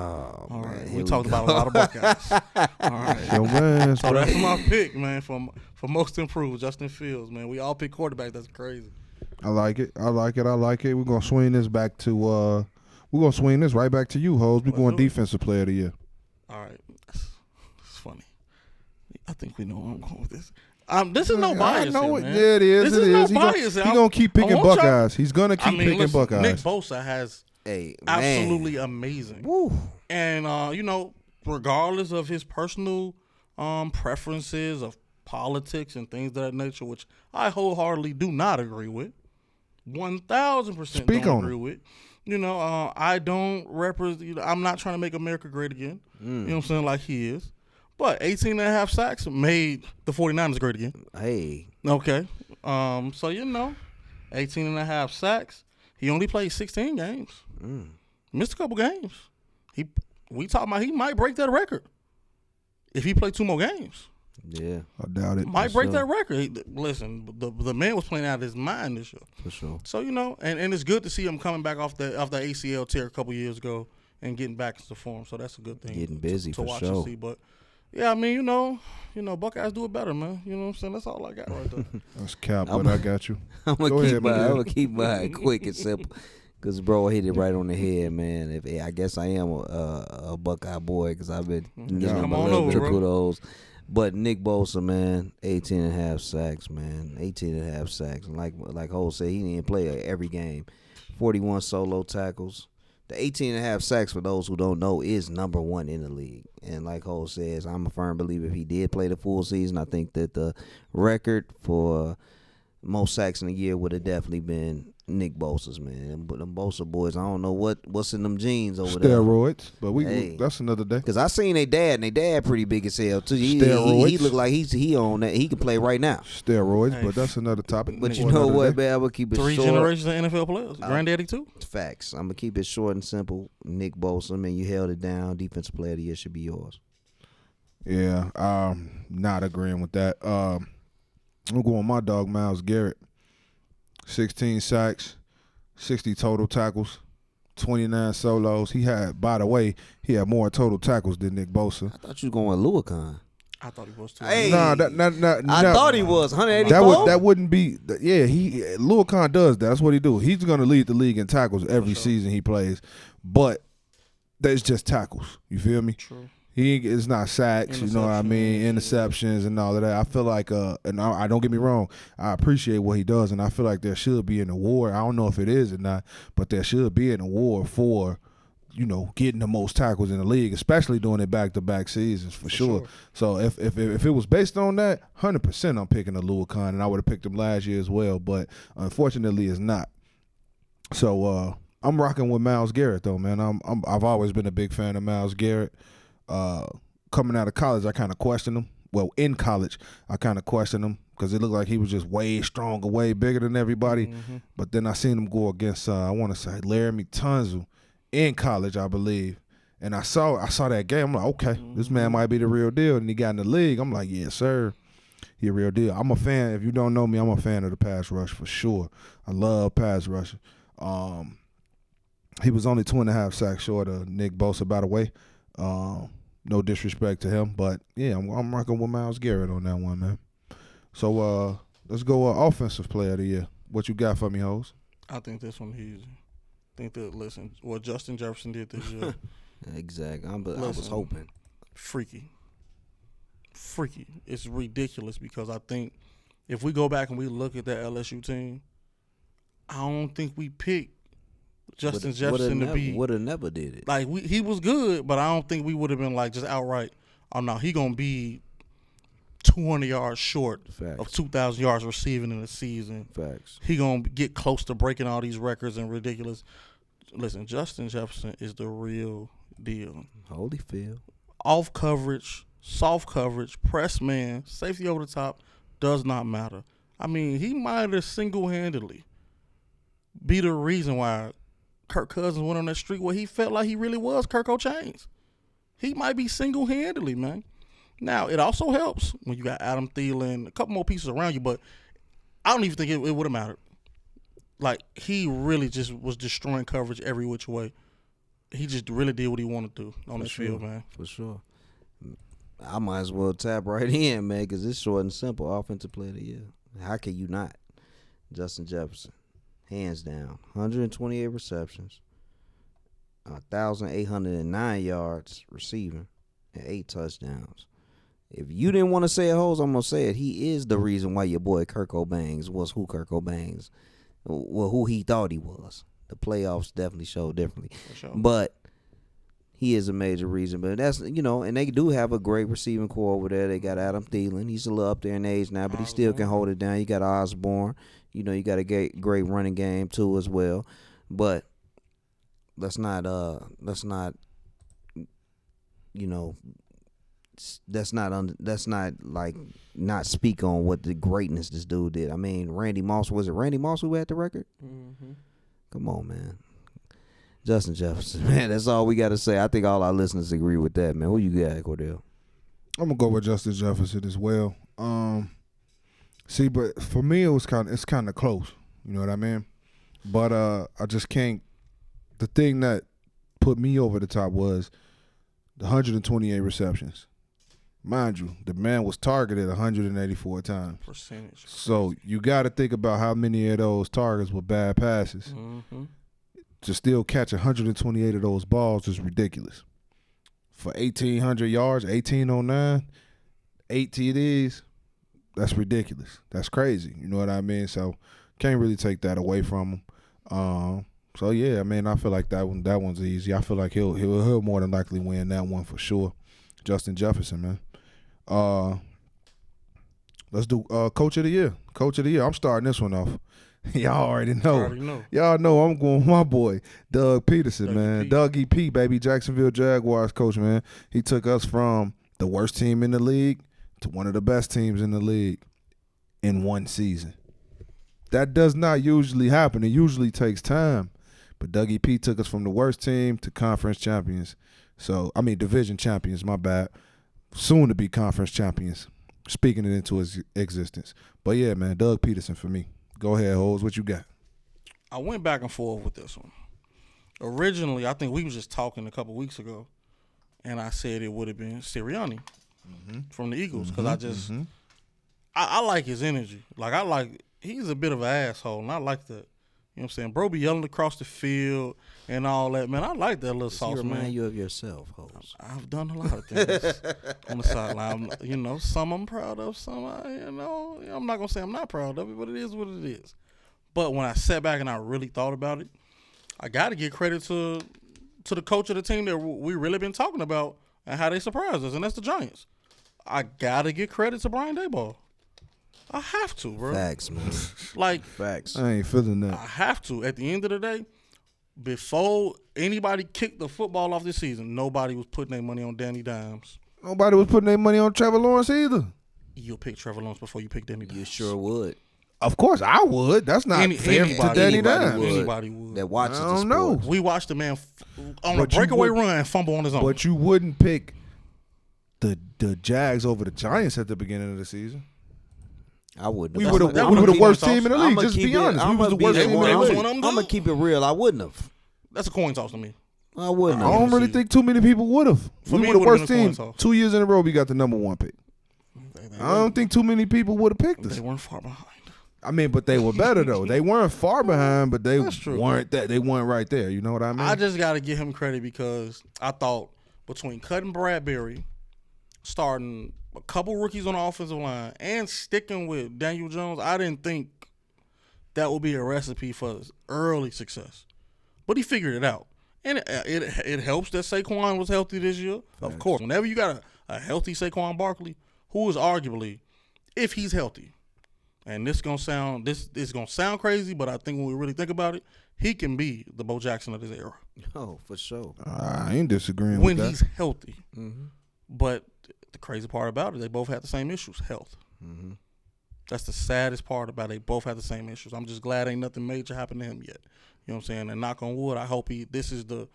All man. right. Here We talked go. about a lot of Buckeyes. All right. Yo, man, So that's my pick, man, for most improved, Justin Fields, man. We all pick quarterback. That's crazy. I like it. We're gonna swing this back to we're gonna swing this right back to you, Hoes. We're going do it. defensive player of the year. All right. It's funny. I think we know where I'm going with this. This is no bias. I know here, it. man. Yeah, it is. This It is is. no bias. He gonna keep picking I want y'all- Buckeyes. He's gonna keep picking listen, Buckeyes. Nick Bosa has Hey, absolutely amazing. Woo. And regardless of his personal preferences of politics and things of that nature, which I wholeheartedly do not agree with, 1,000% Speak don't on agree with. I don't represent. I'm not trying to make America great again. You know what I'm saying, like he is. But 18 and a half sacks made the 49ers great again. Hey. Okay. So 18 and a half sacks. He only played 16 games. Missed a couple games. We talking about he might break that record if he played 2 more games. Yeah. I doubt it. Might break that record. Listen, the man was playing out of his mind this year. For sure. So and it's good to see him coming back off the ACL tear a couple years ago and getting back into form. So that's a good thing. Getting busy to for watch sure. and see. But yeah, I mean, Buckeyes do it better, man. You know what I'm saying? That's all I got right there. That's cap, but I got you. I'm Go gonna ahead, man. I'm gonna keep mine quick and simple. Cause bro hit it right on the head, man. I guess I am a Buckeye boy because I've been giving him Come a on little over, bit of bro. kudos. But Nick Bosa, man, 18 and a half sacks, man. 18 and a half sacks. And like Ho said, he didn't play every game. 41 solo tackles. The 18 and a half sacks, for those who don't know, is number 1 in the league. And like Ho says, I'm a firm believer if he did play the full season, I think that the record for most sacks in a year would have definitely been Nick Bosa's, man. But them Bosa boys, I don't know what's in them jeans over there. Steroids, but Hey. that's another day. Cause I seen they dad, and they dad pretty big as hell too. He Steroids. look like he on that. He can play right now. Steroids, Hey. but that's another topic. But for you know another what, day. man? I'm gonna keep it 3 short. generations of NFL players. Granddaddy too. Facts. I'm gonna keep it short and simple. Nick Bosa, man, you held it down. Defensive player of the year should be yours. Yeah, not agreeing with that. I'm going with my dog Myles Garrett. 16 sacks, 60 total tackles, 29 solos. By the way, he had more total tackles than Nick Bosa. I thought you was going with Lewican. I thought he was too. Hey. Nah, I thought he was 184. that wouldn't be. Yeah, Lil Khan does that. That's what he do. He's gonna lead the league in tackles every season he plays, but that's just tackles. You feel me? True. It's not sacks, you know what I mean, interceptions and all of that. I feel like, and I don't get me wrong, I appreciate what he does, and I feel like there should be an award. I don't know if it is or not, but there should be an award for, getting the most tackles in the league, especially doing it back-to-back seasons for sure. So if it was based on that, 100% I'm picking Alua Khan, and I would have picked him last year as well, but unfortunately it's not. So I'm rocking with Myles Garrett though, man. I've always been a big fan of Myles Garrett. Coming out of college, I kind of questioned him. Well, in college, I kind of questioned him because it looked like he was just way stronger, way bigger than everybody. Mm-hmm. But then I seen him go against, I want to say, Laramie Tunsil in college, I believe. And I saw that game. I'm like, okay, this man might be the real deal. And he got in the league. I'm like, yes, sir. He a real deal. I'm a fan. If you don't know me, I'm a fan of the pass rush for sure. I love pass rushing. He was only 2.5 sacks short of Nick Bosa, by the way. No disrespect to him, but yeah, I'm rocking with Myles Garrett on that one, man. So let's go offensive player of the year. What you got for me, Hose? I think this one easy. Listen, what Justin Jefferson did this year. Exactly. I was hoping. Freaky. It's ridiculous because I think if we go back and we look at that LSU team, I don't think we picked Justin Jefferson to be. Would have never did it. Like he was good, but I don't think we would have been like just outright. Oh no, he gonna be 200 yards short of 2,000 yards receiving in a season. Facts. He gonna get close to breaking all these records and ridiculous. Listen, Justin Jefferson is the real deal. Holyfield. Off coverage, soft coverage, press man, safety over the top, does not matter. I mean, he might have single-handedly be the reason why Kirk Cousins went on that streak where he felt like he really was Kirk O'Chains. He might be single-handedly, man. Now, it also helps when you got Adam Thielen, a couple more pieces around you, but I don't even think it would have mattered. Like, he really just was destroying coverage every which way. He just really did what he wanted to on this field, man. For sure. I might as well tap right in, man, because it's short and simple. Offensive player of the year. How can you not? Justin Jefferson. Hands down. 128 receptions. 1,809 yards receiving. And 8 touchdowns. If you didn't want to say it, Hoes, I'm going to say it. He is the reason why your boy Kirk O'Banks was who Kirk O'Banks, well, who he thought he was. The playoffs definitely showed differently. Sure. But he is a major reason. But that's, and they do have a great receiving core over there. They got Adam Thielen. He's a little up there in age now, but he still can hold it down. You got Osborne. You got a great running game, too, as well. But let's not like not speak on what the greatness this dude did. I mean, Randy Moss, was it Randy Moss who had the record? Mm-hmm. Come on, man. Justin Jefferson, man, that's all we got to say. I think all our listeners agree with that, man. Who you got, Cordell? I'm gonna go with Justin Jefferson as well. But for me, it's kind of close. You know what I mean? But I just can't. The thing that put me over the top was the 128 receptions. Mind you, the man was targeted 184 times. Percentage. So you got to think about how many of those targets were bad passes. Mm-hmm. To still catch 128 of those balls is ridiculous. For 1,800 yards, 1,809, 8 TDs, that's ridiculous. That's crazy. You know what I mean? So can't really take that away from him. So yeah, I mean, I feel like that one's easy. I feel like he'll more than likely win that one for sure. Justin Jefferson, man. Let's do Coach of the Year. Coach of the Year. I'm starting this one off. Y'all already know. Y'all know I'm going with my boy, Doug Peterson, man. Dougie P, baby, Jacksonville Jaguars coach, man. He took us from the worst team in the league to one of the best teams in the league in one season. That does not usually happen. It usually takes time. But Dougie P took us from the worst team to conference champions. Division champions, my bad. Soon to be conference champions. Speaking it into existence. But yeah, man, Doug Peterson for me. Go ahead, Hoes. What you got? I went back and forth with this one. Originally, I think we was just talking a couple weeks ago, and I said it would have been Sirianni from the Eagles because I like his energy. He's a bit of an asshole, and I like that. You know what I'm saying? Bro be yelling across the field and all that. Man, I like that little sauce, man. He remind you of yourself, Hoes. I've done a lot of things on the sideline. Some I'm proud of, some I'm not going to say I'm not proud of it, but it is what it is. But when I sat back and I really thought about it, I got to give credit to to the coach of the team that we really been talking about and how they surprised us, and that's the Giants. I gotta give credit to Brian Daboll. I have to, bro. Facts, man. Like, facts. I ain't feeling that. I have to. At the end of the day, before anybody kicked the football off this season, nobody was putting their money on Danny Dimes. Nobody was putting their money on Trevor Lawrence either. You'll pick Trevor Lawrence before you pick Danny Dimes. You sure would. Of course, I would. That's not fair to Danny Dimes. Anybody would. That watches I the don't know. sport. We watched the man on a breakaway run fumble on his own. But you wouldn't pick the Jags over the Giants at the beginning of the season. I wouldn't. We were the worst team in the league. Just be honest. We was the worst team in the league. I'm gonna keep it real. I wouldn't have. That's a coin toss to me. I wouldn't have. I don't really think too many people would have. We were the worst team. 2 years in a row, we got the number one pick. I don't think too many people would have picked us. They weren't far behind. I mean, but they were better though. They weren't far behind, but they That's true. weren't that. They weren't right there. You know what I mean? I just got to give him credit because I thought between cutting Bradbury, starting a couple rookies on the offensive line, and sticking with Daniel Jones, I didn't think that would be a recipe for early success. But he figured it out. And it helps that Saquon was healthy this year. Of course, whenever you got a healthy Saquon Barkley, who is arguably, if he's healthy, and this gonna sound crazy, but I think when we really think about it, he can be the Bo Jackson of this era. Oh, for sure. I ain't disagreeing when with that. he's healthy. Mm-hmm. But the crazy part about it, they both had the same issues, health. Mm-hmm. That's the saddest part about it. They both had the same issues. I'm just glad ain't nothing major happened to him yet. You know what I'm saying? And knock on wood, I hope this is the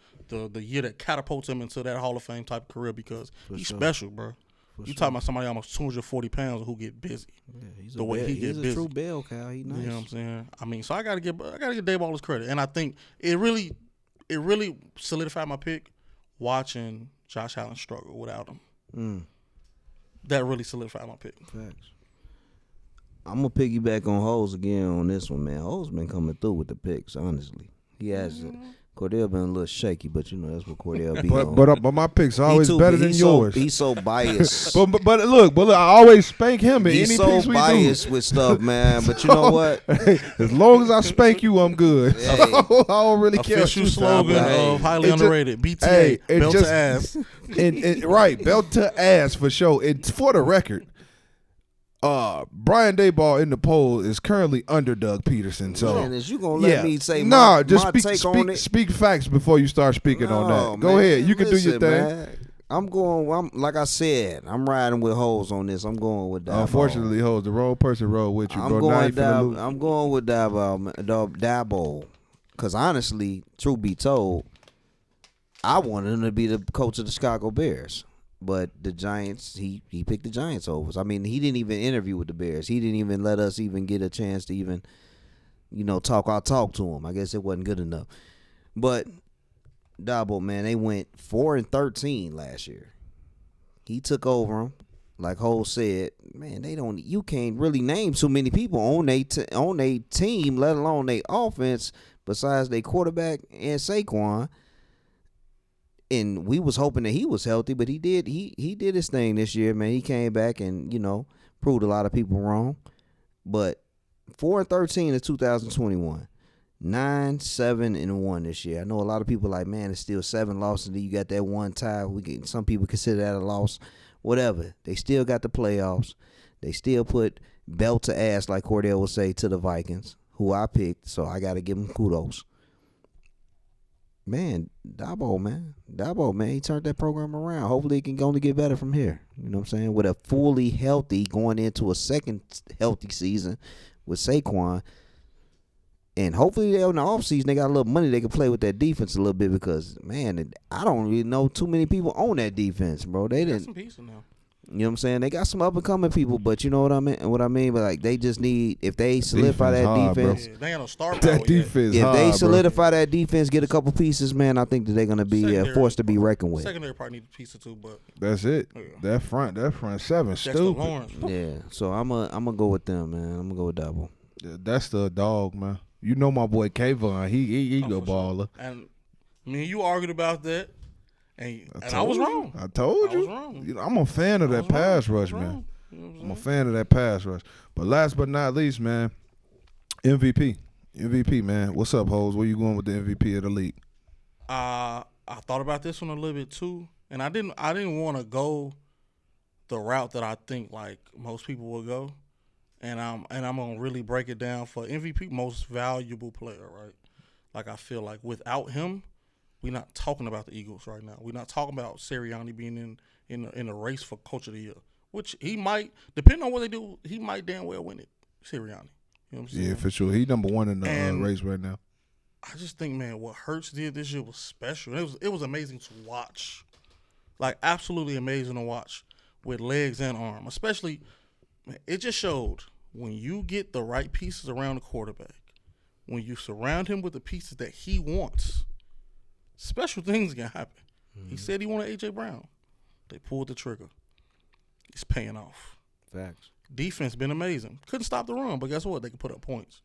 year that catapults him into that Hall of Fame type of career because he's special, bro. You talking about somebody almost 240 pounds who get busy. Yeah, he's a true bell cow. He nice. You know what I'm saying? I mean, so I gotta give Daboll his credit, and I think it really solidified my pick watching Josh Allen struggle without him. That really solidified my pick. Facts. I'm gonna piggyback on Hoes again on this one, man. Hoes been coming through with the picks, honestly. He has. Cordell been a little shaky, but you know that's what Cordell be on. But my picks are always better than yours. He's so biased. but look, I always spank him in any He's piece so we biased do. with stuff, man. But you know what? As long as I spank you, I'm good. Hey. I don't really care. Official slogan of highly underrated. BTA, hey, belt to ass. Right, belt to ass for sure. It's for the record. Brian Daboll in the poll is currently under Doug Peterson. So, man, is you gonna let me say just take on it? Speak facts before you start speaking on that. Go ahead, you can do your thing. Man, I'm like I said, I'm riding with Hoes on this. I'm going with Daboll. Unfortunately, Hoes, the wrong person rode with you, bro. I'm going with Daboll, because honestly, truth be told, I wanted him to be the coach of the Chicago Bears. But the Giants, he picked the Giants over. I mean, he didn't even interview with the Bears. He didn't even let us even get a chance to even, talk. I'll talk to him. I guess it wasn't good enough. But Daboll, man, they went 4-13 last year. He took over them. Like Hole said, man, you can't really name too many people on their team, let alone their offense, besides their quarterback and Saquon. And we was hoping that he was healthy, but he did his thing this year, man. He came back and, proved a lot of people wrong. But 4-13 in 2021. 9-7-1 this year. I know a lot of people like, man, it's still 7 losses. You got that one tie. Some people consider that a loss. Whatever. They still got the playoffs. They still put belt to ass, like Cordell would say, to the Vikings, who I picked. So I got to give them kudos. Man, Daboll, man, he turned that program around. Hopefully, it can only get better from here. You know what I'm saying? With a fully healthy, going into a second healthy season with Saquon. And hopefully, in the offseason, they got a little money they can play with that defense a little bit because, man, I don't really know too many people on that defense, bro. They didn't. Some pieces now. You know what I'm saying? They got some up and coming people, but you know what I mean? But like they just need, if they solidify that defense, they ain't no star power that defense. If they solidify that defense, get a couple pieces, man, I think that they're gonna be a force to be reckoned with. Secondary part need a piece or two, but that's it. Yeah. That front seven, Dexter stupid. Lawrence. Yeah, so I'm gonna go with them, man. I'm gonna go with Daboll. That's the dog, man. You know my boy Kayvon. He go baller. And me and you argued about that. And I was wrong. I told you. I was wrong. I'm a fan of that pass rush, man. I'm a fan of that pass rush. But last but not least, man, MVP, man. What's up, Hoes? Where you going with the MVP of the league? I thought about this one a little bit too, and I didn't want to go the route that I think like most people will go, and I'm gonna really break it down for MVP, most valuable player, right? Like I feel like without him, we're not talking about the Eagles right now. We're not talking about Sirianni being in the race for Coach of the Year, which he might, depending on what they do, he might damn well win it. Sirianni, you know what I'm saying? Yeah, for sure. He number one in the race right now. I just think, man, what Hurts did this year was special. It was amazing to watch, like absolutely amazing to watch with legs and arm. Especially, man, it just showed when you get the right pieces around the quarterback, when you surround him with the pieces that he wants, special things can happen. Mm-hmm. He said he wanted A.J. Brown. They pulled the trigger. It's paying off. Facts. Defense been amazing. Couldn't stop the run, but guess what? They can put up points.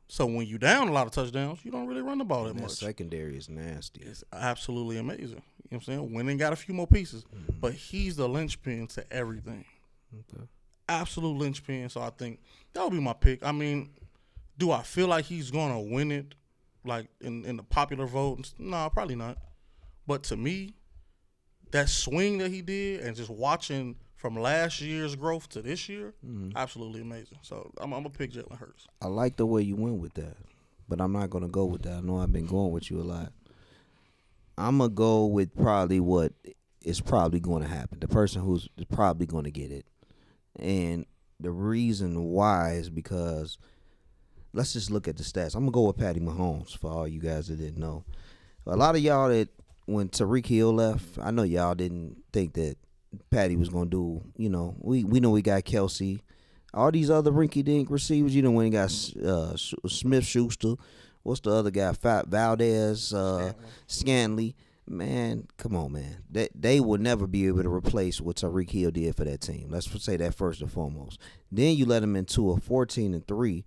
So when you down a lot of touchdowns, you don't really run the ball that much. Secondary is nasty. It's absolutely amazing. You know what I'm saying? Winning got a few more pieces, but he's the linchpin to everything. Okay. Absolute linchpin. So I think that would be my pick. I mean, do I feel like he's going to win it like in the popular vote? No, probably not. But to me, that swing that he did and just watching from last year's growth to this year, absolutely amazing. So I'm going to pick Jalen Hurts. I like the way you went with that, but I'm not going to go with that. I know I've been going with you a lot. I'm going to go with probably what is probably going to happen, the person who's probably going to get it. And the reason why is because let's just look at the stats. I'm going to go with Patty Mahomes for all you guys that didn't know. A lot of y'all that when Tyreek Hill left, I know y'all didn't think that Patty was going to do, you know, we know we got Kelsey. All these other rinky-dink receivers, you know, when you got Smith-Schuster. What's the other guy? Valdez, Scanley. Man, come on, man. They will never be able to replace what Tyreek Hill did for that team. Let's say that first and foremost. Then you let him into a 14-3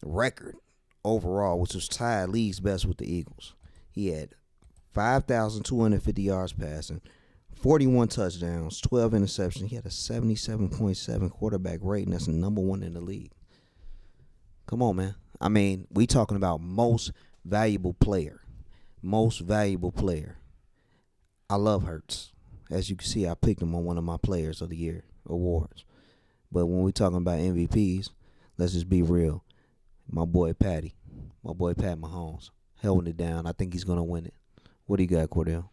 record overall, which was tied league's best with the Eagles. He had 5,250 yards passing, 41 touchdowns, 12 interceptions. He had a 77.7 quarterback rating. That's number one in the league. Come on, man. I mean, we talking about most valuable player. Most valuable player. I love Hurts. As you can see, I picked him on one of my Players of the Year awards. But when we talking about MVPs, let's just be real. My boy Pat Mahomes, holding it down. I think he's going to win it. What do you got, Cordell?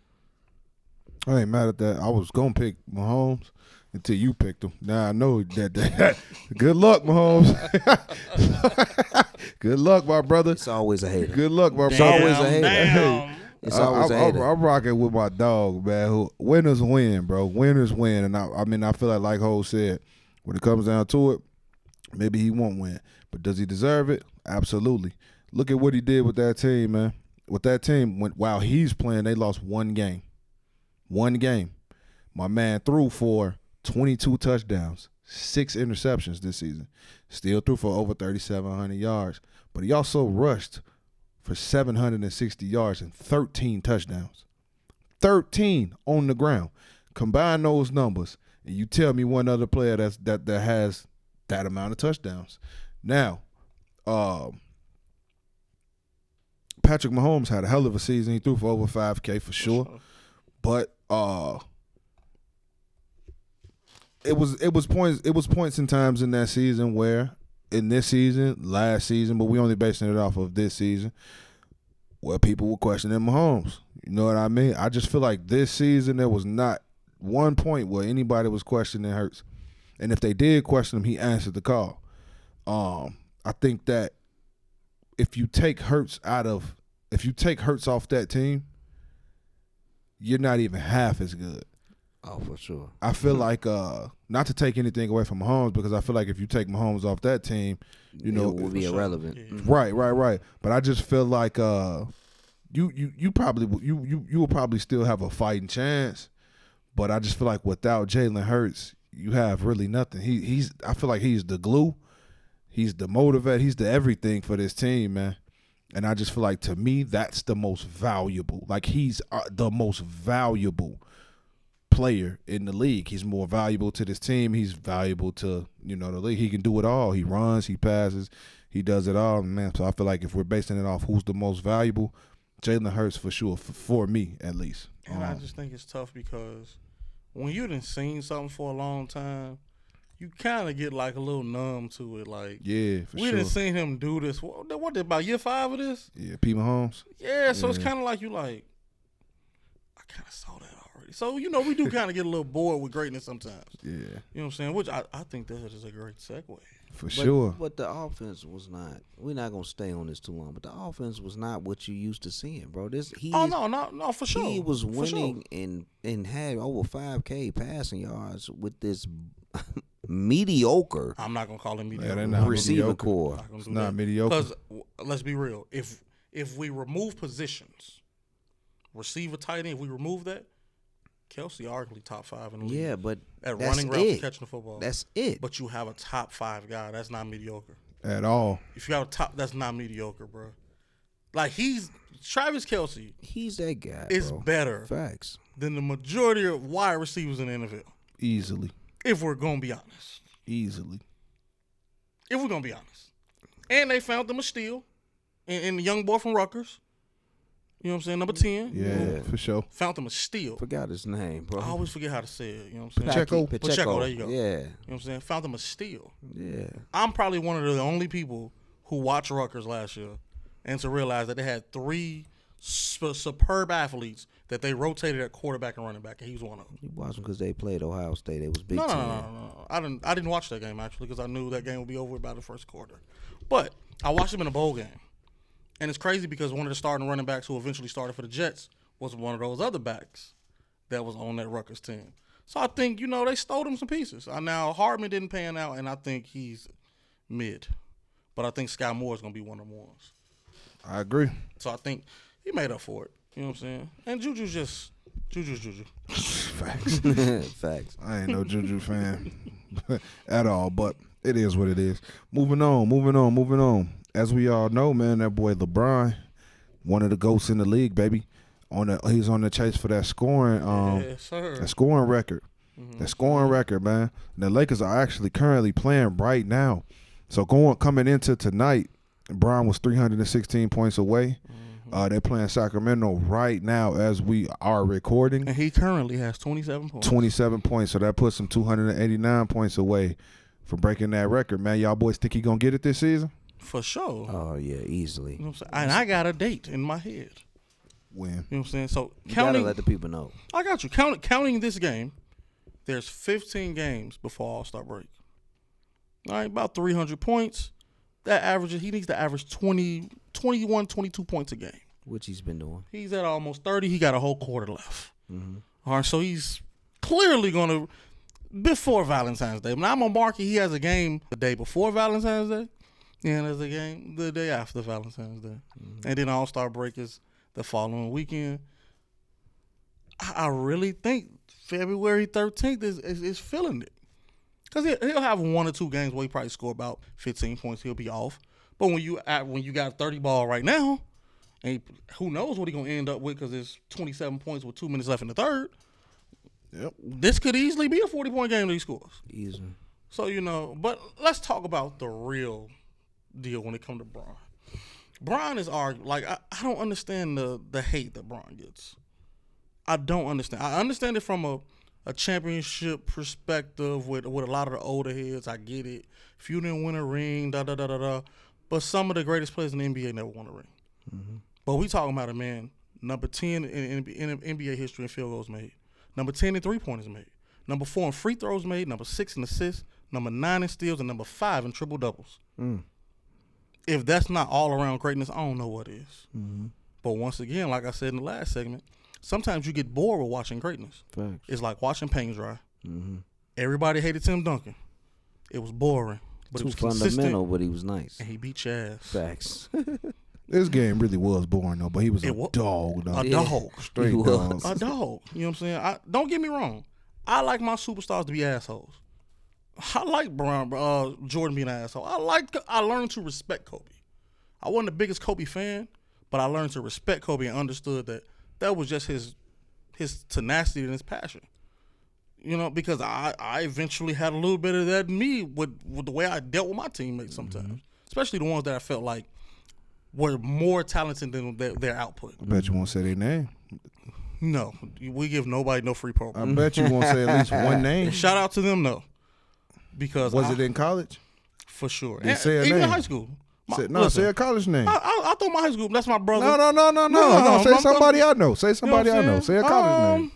I ain't mad at that. I was going to pick Mahomes until you picked him. Now I know that good luck, Mahomes. Good luck, my brother. It's always a hater. Good luck, my brother. It's always a hater. It's always a hater. I'm rocking with my dog, man. Who winners win, bro. Winners win. And I feel like Ho said, when it comes down to it, maybe he won't win. But does he deserve it? Absolutely. Look at what he did with that team, man. With that team, while he's playing, they lost one game. One game. My man threw for 22 touchdowns, 6 interceptions this season. Still threw for over 3,700 yards. But he also rushed for 760 yards and 13 touchdowns. 13 on the ground. Combine those numbers, and you tell me one other player that has that amount of touchdowns. Now, Patrick Mahomes had a hell of a season. He threw for over 5K for sure. But it was points and times in that season where in this season, last season, but we only basing it off of this season, where people were questioning Mahomes. You know what I mean? I just feel like this season there was not one point where anybody was questioning Hurts. And if they did question him, he answered the call. I think that if you take Hurts off that team, you're not even half as good. Oh, for sure. I feel like not to take anything away from Mahomes, because I feel like if you take Mahomes off that team, you know, it will be irrelevant. Right. But I just feel like you will probably still have a fighting chance. But I just feel like without Jalen Hurts, you have really nothing. I feel like he's the glue. He's the motivator. He's the everything for this team, man. And I just feel like, to me, that's the most valuable. Like, he's the most valuable player in the league. He's more valuable to this team. He's valuable to, the league. He can do it all. He runs, he passes, he does it all, man. So I feel like if we're basing it off who's the most valuable, Jalen Hurts for sure, for me at least. And I just think it's tough because when you done seen something for a long time, you kind of get like a little numb to it. Like, yeah, for we sure. done seen him do this. What about year 5 of this? Yeah, Pete Mahomes. Yeah, so it's kind of like I kind of saw that already. So, you know, we do kind of get a little bored with greatness sometimes. Yeah. You know what I'm saying? Which I think that is a great segue. For sure. But the offense was not. We're not gonna stay on this too long. But the offense was not what you used to seeing, bro. No, for sure. He was winning and had over 5K passing yards with this mediocre. I'm not gonna call him mediocre. they're not Receiver mediocre. core. It's not mediocre. Because let's be real. If we remove positions, receiver, tight end, if we remove that, Kelsey arguably top 5 in the league. Yeah, but at that's running routes and it. catching the football. That's it. But you have a top 5 guy. That's not mediocre. At all. If you have a top, that's not mediocre, bro. Like Travis Kelsey. He's that guy. Is bro. better Facts than the majority of wide receivers in the NFL. Easily. If we're gonna be honest. Easily. If we're gonna be honest. And they found them a steal in the young boy from Rutgers. You know what I'm saying? Number 10. Yeah, for sure. Found them a steal. Forgot his name, bro. I always forget how to say it. You know what I'm saying? Pacheco. There you go. Yeah. You know what I'm saying? Found them a steal. Yeah. I'm probably one of the only people who watched Rutgers last year and to realize that they had 3 superb athletes that they rotated at quarterback and running back, and he was one of them. You watched them because they played Ohio State. It was Big Ten. No. I didn't watch that game, actually, because I knew that game would be over by the first quarter. But I watched them in a bowl game. And it's crazy because one of the starting running backs who eventually started for the Jets was one of those other backs that was on that Rutgers team. So I think, you know, they stole him some pieces. Now, Hardman didn't pan out, and I think he's mid. But I think Sky Moore is going to be one of them ones. I agree. So I think he made up for it. You know what I'm saying? And Juju's Juju. Facts. Facts. I ain't no Juju fan at all, but it is what it is. Moving on. As we all know, man, that boy LeBron, one of the GOATs in the league, baby. He's on the chase for that scoring, yes, sir. that scoring record. Mm-hmm. That scoring record, man. The Lakers are actually currently playing right now. So coming into tonight, Bron was 316 points away. Mm-hmm. They're playing Sacramento right now as we are recording. And he currently has 27 points. 27 points. So that puts him 289 points away from breaking that record, man. Y'all boys think he going to get it this season? For sure. Oh, yeah, easily. You know what I'm saying? And I got a date in my head. When? You know what I'm saying? So you gotta let the people know. I got you. Counting this game, there's 15 games before All-Star break. All right, about 300 points. He needs to average 21, 22 points a game. Which he's been doing. He's at almost 30. He got a whole quarter left. Mm-hmm. All right, so he's clearly going to, before Valentine's Day. Now I'm going to mark it. He has a game the day before Valentine's Day. And there's a game the day after Valentine's Day. Mm-hmm. And then All-Star break is the following weekend. I really think February 13th is feeling it. Because he'll have 1 or 2 games where he probably score about 15 points. He'll be off. But when you got 30 ball right now, and who knows what he's going to end up with because there's 27 points with 2 minutes left in the third. Yep. This could easily be a 40-point game that he scores. Easily. So, you know, but let's talk about the real deal when it comes to Bron. Bron is arguing. Like, I don't understand the hate that Bron gets. I don't understand. I understand it from a championship perspective with a lot of the older heads. I get it. If you didn't win a ring, da-da-da-da-da. But some of the greatest players in the NBA never won a ring. Mm-hmm. But we talking about a man, number 10 in NBA history in field goals made. Number 10 in three-pointers made. Number 4 in free throws made. Number 6 in assists. Number 9 in steals. And number 5 in triple-doubles. If that's not all-around greatness, I don't know what is. Mm-hmm. But once again, like I said in the last segment, sometimes you get bored with watching greatness. Thanks. It's like watching paint dry. Mm-hmm. Everybody hated Tim Duncan. It was boring. But Too it was fundamental, but he was nice. And he beat your ass. Facts. This game really was boring, though, but he was a dog. A dog. Straight dog. A dog. You know what I'm saying? Don't get me wrong. I like my superstars to be assholes. I like Jordan being an asshole. I learned to respect Kobe. I wasn't the biggest Kobe fan, but I learned to respect Kobe and understood that was just his tenacity and his passion. You know, because I eventually had a little bit of that in me with the way I dealt with my teammates sometimes. Mm-hmm. Especially the ones that I felt like were more talented than their output. I bet you won't say their name. No, we give nobody no free program. I bet you won't say at least one name. Shout out to them though, because was it in college? For sure. They say a even name. in high school. Say a college name. I thought my high school. That's my brother. No. Say somebody I know. Say somebody I know. Say a college name.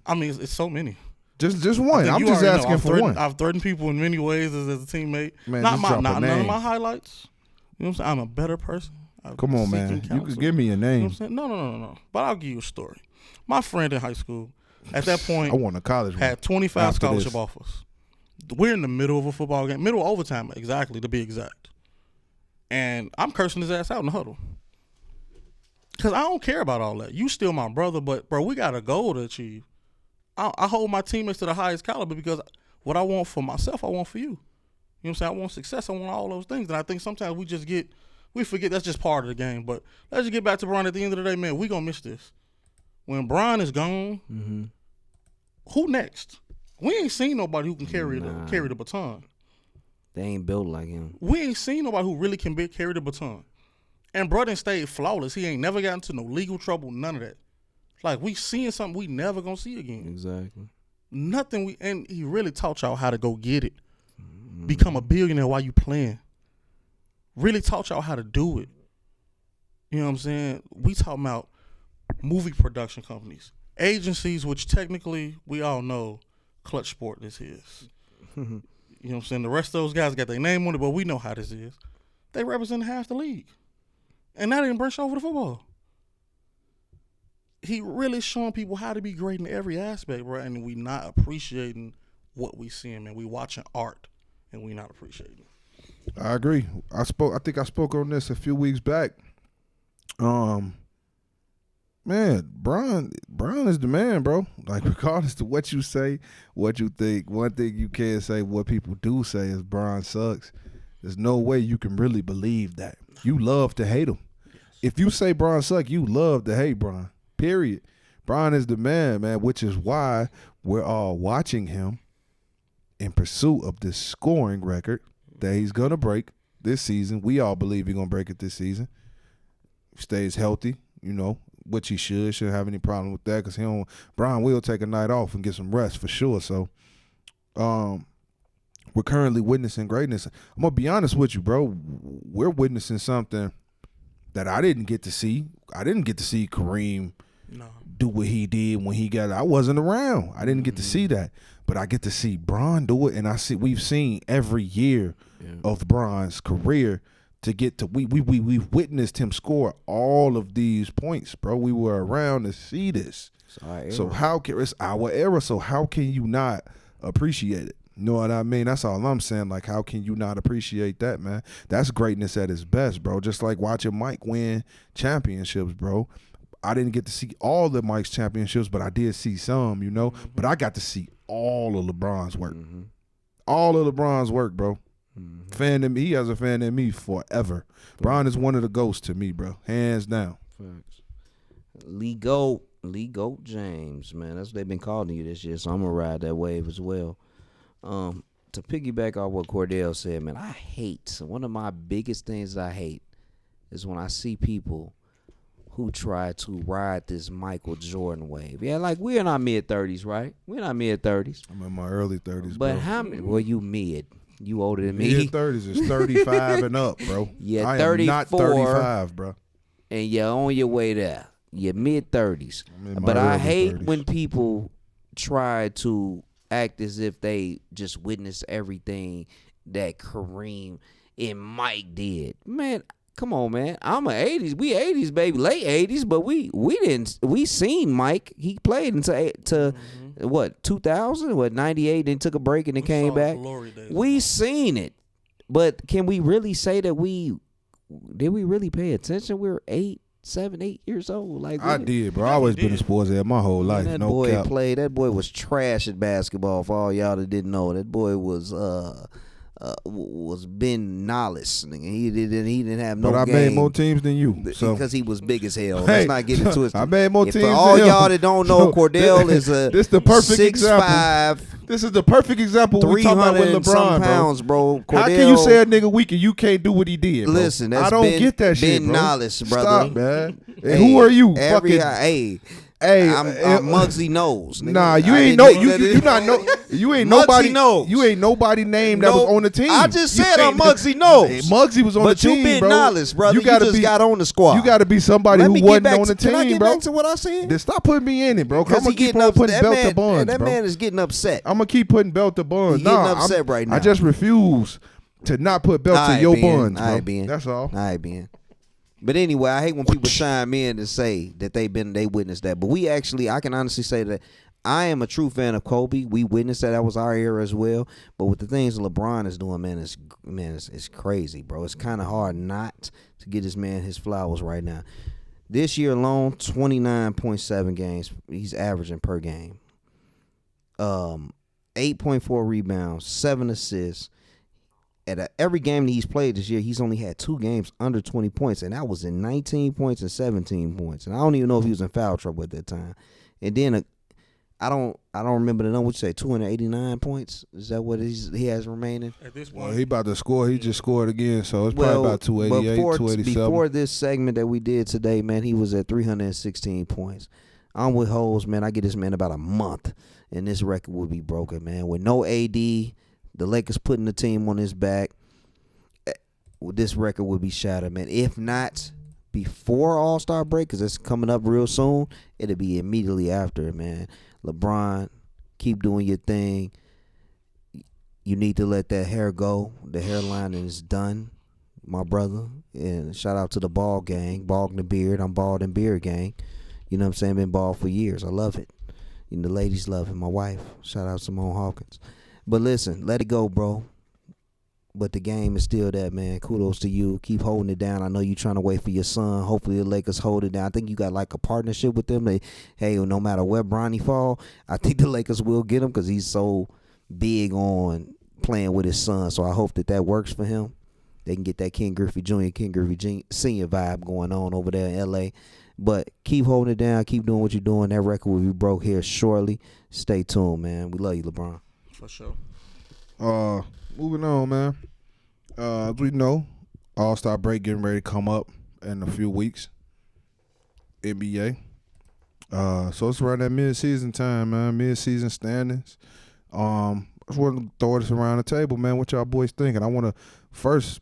I mean, it's so many. Just one. I'm just asking for one. I've threatened people in many ways as a teammate. Man, none of my highlights. You know what I'm saying? I'm a better person. Come on, man. You can give me a name. You know what I'm saying? No. But I'll give you a story. My friend in high school, at that point, I won a college one. Had 25 scholarship offers. We're in the middle of a football game, middle of overtime, exactly, to be exact. And I'm cursing his ass out in the huddle. Because I don't care about all that. You still my brother, but, bro, we got a goal to achieve. I hold my teammates to the highest caliber because what I want for myself, I want for you. You know what I'm saying? I want success. I want all those things. And I think sometimes we forget that's just part of the game. But let's just get back to Bron. At the end of the day, man, we going to miss this. When Bron is gone, who next? We ain't seen nobody who can carry the baton. They ain't built like him. We ain't seen nobody who really can carry the baton. And Brother stayed flawless. He ain't never got into no legal trouble, none of that. Like, we seeing something we never gonna see again. Exactly. Nothing. And he really taught y'all how to go get it. Become a billionaire while you playing. Really taught y'all how to do it. You know what I'm saying? We talking about movie production companies, agencies, which technically we all know Clutch Sport this is. You know what I'm saying? The rest of those guys got their name on it, but we know how this is. They represent half the league. And that didn't brush over the football. He really showing people how to be great in every aspect, bro. And we not appreciating what we seeing, man. We watching art and we not appreciating it. I agree. I think I spoke on this a few weeks back. Man, Bron is the man, bro. Like, regardless to what you say, what you think, one thing you can say, what people do say is Bron sucks. There's no way you can really believe that. You love to hate him. If you say Bron sucks, you love to hate Bron. Period. Bron is the man, which is why we're all watching him in pursuit of this scoring record that he's going to break this season. We all believe he's going to break it this season. Stays healthy, which he shouldn't have any problem with that because Bron will take a night off and get some rest for sure. So we're currently witnessing greatness. I'm going to be honest with you, bro. We're witnessing something that I didn't get to see. I didn't get to see Kareem do what he did when he got. I wasn't around. I didn't get to see that, but I get to see Bron do it, and we've seen every year of Bron's career to get to. We've witnessed him score all of these points, bro. We were around to see this. It's our era. So how can you not appreciate it? You know what I mean? That's all I'm saying. Like, how can you not appreciate that, man? That's greatness at its best, bro. Just like watching Mike win championships, bro. I didn't get to see all of Mike's championships, but I did see some, But I got to see all of LeBron's work. All of LeBron's work, bro. Fan in me. He has a fan in me forever. Bron is one of the GOATs to me, bro. Hands down. Facts. Lee Goat James, man. That's what they've been calling you this year, so I'm going to ride that wave as well. To piggyback off what Cordell said, man, one of my biggest things I hate is when I see people who try to ride this Michael Jordan wave. Yeah, like we're in our mid-30s, right? We're in our mid-30s. I'm in my early 30s, but bro. how many? Well, you mid. You older than me. Mid-30s is 35 and up, bro. Yeah, I 34. am not 35, bro. And you're on your way there. You're mid-30s. But I hate 30s. When people try to act as if they just witnessed everything that Kareem and Mike did. Man, come on, man. I'm a 80s. We 80s, baby. Late 80s, but we seen Mike. He played into what, 2000? 98, then took a break and then came back. We seen it. But can we really say that did we really pay attention? We were 7, 8 years old. Like I did, bro. I always been a sports head my whole life. That no boy cap. That boy was trash at basketball. For all y'all that didn't know, that boy was was Ben Nollis. He didn't have no. But I game made more teams than you, so because he was big as hell. Hey, Let's not get it twisted. I made more teams. For all than y'all him. that don't know, Cordell is a this the perfect 6'5", example. This is the perfect example we talking about with 300 and some LeBron, pounds, bro. Cordell, How can you say a nigga weak and you can't do what he did? Bro? Listen, that's I don't get that shit, Ben bro. Nollis, brother. Stop, man. Hey, who are you? Hey, I'm Muggsy Knows. Nigga. Nah, you I ain't didn't know know you not know you ain't Muggsy nobody knows. You ain't nobody named that was on the team. I just said I'm ain't- Muggsy Knows. Muggsy was on But the team, you been bro. Nollis, brother. You just got on the squad. You got to be somebody Let who me get wasn't back on the Can I team, get bro. back to what I said? Then stop putting me in it, bro. I'm Because gonna he keep getting on up. putting That belt man, to buns, that bro. man is getting upset. I'm gonna keep putting belt to buns. He getting Nah, upset right now. I just refuse to not put belt to your buns, All bro. right, Ben. That's all. All right, Ben. But anyway, I hate when people chime in and say that they witnessed that. But I can honestly say that I am a true fan of Kobe. We witnessed that was our era as well. But with the things LeBron is doing, man, it's crazy, bro. It's kind of hard not to get this man his flowers right now. This year alone, 29.7 games he's averaging per game. 8.4 rebounds, 7 assists. At every game that he's played this year, he's only had 2 games under 20 points, and that was in 19 points and 17 points. And I don't even know if he was in foul trouble at that time. And then I don't remember the number. What you say? 289 points? Is that what he has remaining? At this point, Well, he about to score. He just scored again, so it's probably about 288, 287. Before this segment that we did today, man, he was at 316 points. I'm with Hoes, man. I get this man about a month, and this record will be broken, man. With no AD. The Lakers putting the team on his back. This record would be shattered, man. If not before All-Star break, because it's coming up real soon, it'll be immediately after, man. LeBron, keep doing your thing. You need to let that hair go. The hairline is done, my brother. And shout out to the Ball gang, Bald and the Beard. I'm Bald and Beard gang. You know what I'm saying? Been bald for years. I love it. And the ladies love it. My wife. Shout out Simone Hawkins. But listen, let it go, bro. But the game is still that, man. Kudos to you. Keep holding it down. I know you're trying to wait for your son. Hopefully the Lakers hold it down. I think you got like a partnership with them. No matter where Bronny fall, I think the Lakers will get him because he's so big on playing with his son. So I hope that works for him. They can get that Ken Griffey Jr., Ken Griffey Sr. vibe going on over there in L.A. But keep holding it down. Keep doing what you're doing. That record will be broke here shortly. Stay tuned, man. We love you, LeBron. For sure. Moving on, man. As we know, All-Star break getting ready to come up in a few weeks. NBA. So it's around that mid-season time, man. Mid-season standings. I just want to throw this around the table, man. What y'all boys thinking? I want to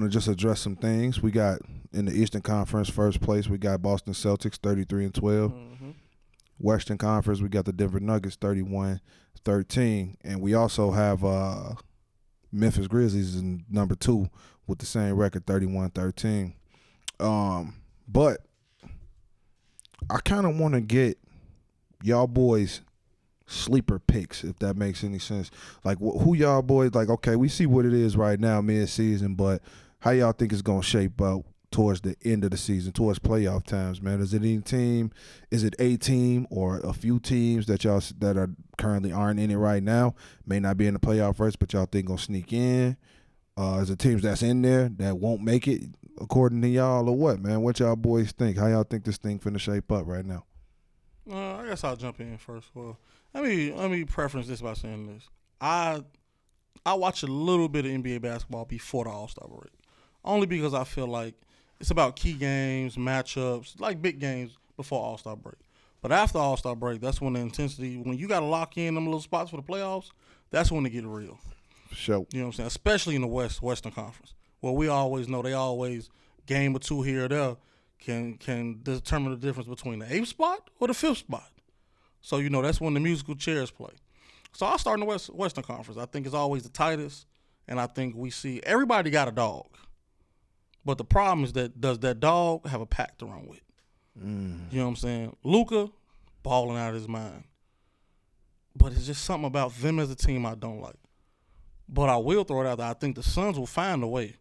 just address some things. We got in the Eastern Conference first place, we got Boston Celtics 33-12. Mm-hmm. Western Conference, we got the Denver Nuggets 31-13, and we also have Memphis Grizzlies in number 2 with the same record 31-13. But I kind of want to get y'all boys sleeper picks, if that makes any sense. Like who y'all boys like? Okay, we see what it is right now mid-season, but how y'all think it's gonna shape up towards the end of the season, towards playoff times, man? Is it any team? Is it a team or a few teams that are currently aren't in it right now, may not be in the playoff race, but y'all think gonna sneak in? Is it teams that's in there that won't make it according to y'all, or what, man? What y'all boys think? How y'all think this thing finna shape up right now? I guess I'll jump in first. Well, let me preference this by saying this. I watch a little bit of NBA basketball before the All-Star break, only because I feel like it's about key games, matchups, like big games before All-Star break. But after All-Star break, that's when the intensity, when you got to lock in them little spots for the playoffs, that's when it get real. Sure. You know what I'm saying? Especially in the Western Conference, where we always know they always game or two here or there can determine the difference between the 8th spot or the 5th spot. So, that's when the musical chairs play. So I'll start in the Western Conference. I think it's always the tightest, and I think we see everybody got a dog. But the problem is that does that dog have a pack to run with? You know what I'm saying? Luka, balling out of his mind. But it's just something about them as a team I don't like. But I will throw it out there. I think the Suns will find a way.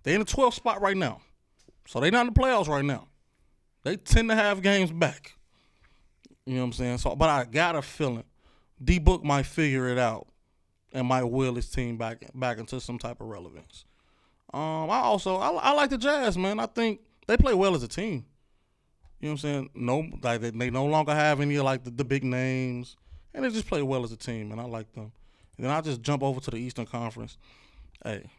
They're in the 12th spot right now. So they're not in the playoffs right now. They 10.5 games back. You know what I'm saying? So, but I got a feeling D-Book might figure it out and might will his team back into some type of relevance. I like the Jazz, man. I think they play well as a team. You know what I'm saying? No, like they no longer have any like the big names, and they just play well as a team, and I like them. And then I just jump over to the Eastern Conference. Hey,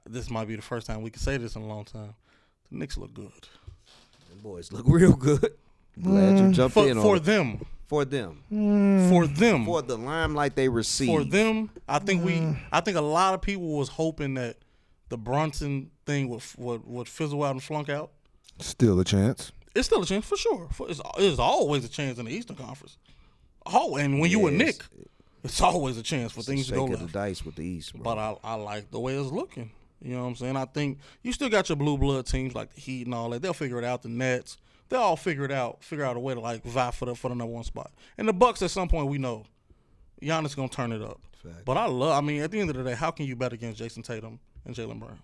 this might be the first time we can say this in a long time. The Knicks look good. The boys look real good. Glad you jumped in on for it. them. For them. For them. For the limelight they received. For them, I think a lot of people was hoping that the Brunson thing would fizzle out and flunk out. Still a chance. It's still a chance for sure. It's always a chance in the Eastern Conference. Oh, and when you a Knick, it's always a chance for things to go left. The dice with the East, bro. But I like the way it's looking. You know what I'm saying? I think you still got your blue blood teams like the Heat and all that. They'll figure it out. The Nets, they'll all figure out a way to like vie for the number one spot. And the Bucks, at some point, we know Giannis gonna turn it up. Fact. But I mean, at the end of the day, how can you bet against Jason Tatum and Jaylen Brown?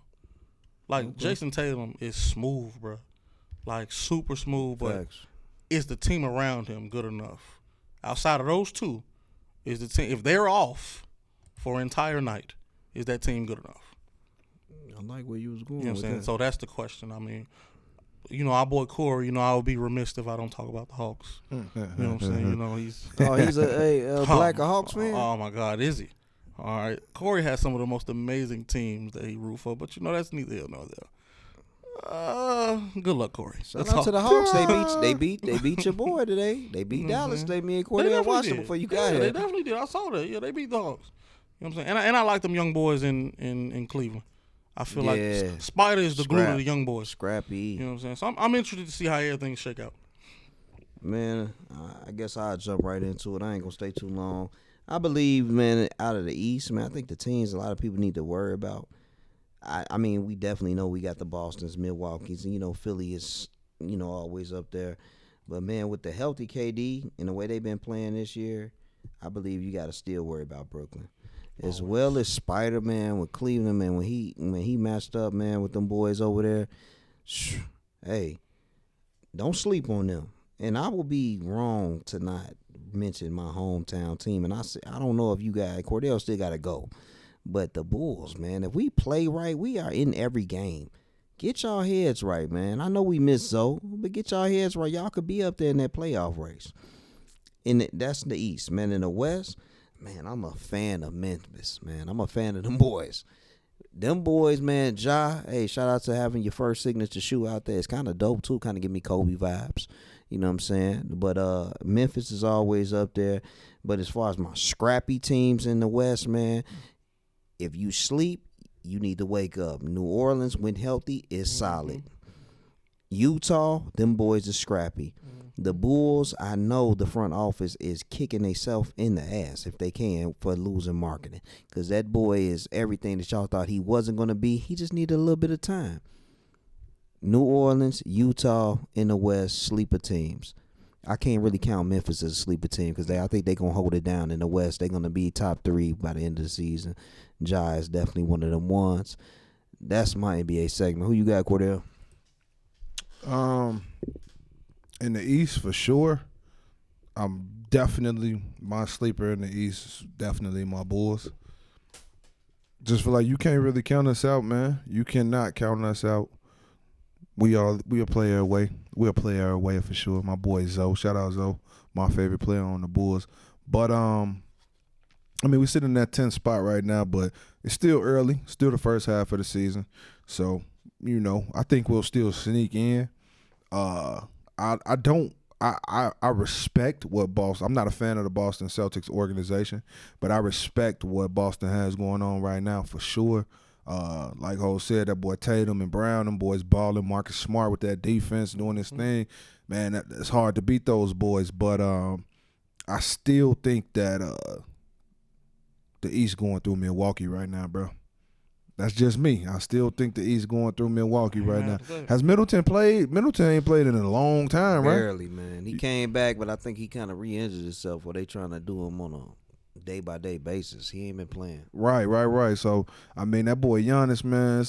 Like Jason Tatum is smooth, bro. Like super smooth, but Facts. is the team around him good enough? Outside of those two, is the team, if they're off for an entire night, is that team good enough? I like where you was going. You know what I'm saying? That. So that's the question. I mean, our boy Corey, I would be remiss if I don't talk about the Hawks. You know what I'm saying? He's he's a Black Hawks fan? Oh my God, is he? All right. Corey has some of the most amazing teams that he root for, but that's neither here nor there. Good luck, Corey. Shout out to the Hawks. They beat your boy today. They beat Dallas. Me and Cordell watched it before you got here. They definitely did. I saw that. Yeah, they beat the Hawks. You know what I'm saying? And I like them young boys in Cleveland. I feel like Spider is the glue to the young boys. Scrappy. You know what I'm saying? So I'm interested to see how everything shake out. Man, I guess I'll jump right into it. I ain't going to stay too long. I believe, man, out of the East, man, I think the teams a lot of people need to worry about. I mean, we definitely know we got the Bostons, Milwaukee's, and, Philly is, always up there. But, man, with the healthy KD and the way they've been playing this year, I believe you got to still worry about Brooklyn. As well as Spider-Man with Cleveland, man, when he matched up, man, with them boys over there, hey, don't sleep on them. And I will be wrong to not mention my hometown team. And I don't know if you guys, Cordell still got to go. But the Bulls, man, if we play right, we are in every game. Get y'all heads right, man. I know we miss Zoe, but get y'all heads right. Y'all could be up there in that playoff race. And that's the East, man. In the West, man, I'm a fan of Memphis, man. I'm a fan of them boys. Them boys, man, Ja, hey, shout out to having your first signature shoe out there. It's kind of dope, too. Kind of give me Kobe vibes. You know what I'm saying? But Memphis is always up there. But as far as my scrappy teams in the West, man, if you sleep, you need to wake up. New Orleans, when healthy, is solid. Utah, them boys are scrappy. The Bulls, I know the front office is kicking themselves in the ass if they can for losing marketing. Because that boy is everything that y'all thought he wasn't going to be. He just needed a little bit of time. New Orleans, Utah, in the West, sleeper teams. I can't really count Memphis as a sleeper team because I think they're going to hold it down in the West. They're going to be top 3 by the end of the season. Ja is definitely one of them ones. That's my NBA segment. Who you got, Cordell? In the East, for sure, I'm definitely my sleeper in the East is definitely my Bulls. Just feel like you can't really count us out, man. You cannot count us out. We are player away. We're a player away for sure. My boy Zoe, shout out Zoe, my favorite player on the Bulls. But we're sitting in that 10th spot right now, but it's still early, still the first half of the season. So, I think we'll still sneak in. I respect what Boston. I'm not a fan of the Boston Celtics organization, but I respect what Boston has going on right now for sure. Like Ho said, that boy Tatum and Brown, them boys balling. Marcus Smart with that defense doing his thing. Man, it's hard to beat those boys. But I still think that the East going through Milwaukee right now, bro. That's just me. I still think the East going through Milwaukee right now. Has Middleton played? Middleton ain't played in a long time, right? Barely, man. He came back, but I think he kind of re-injured himself where they trying to do him on a day-by-day basis. He ain't been playing. Right. So, that boy Giannis, man,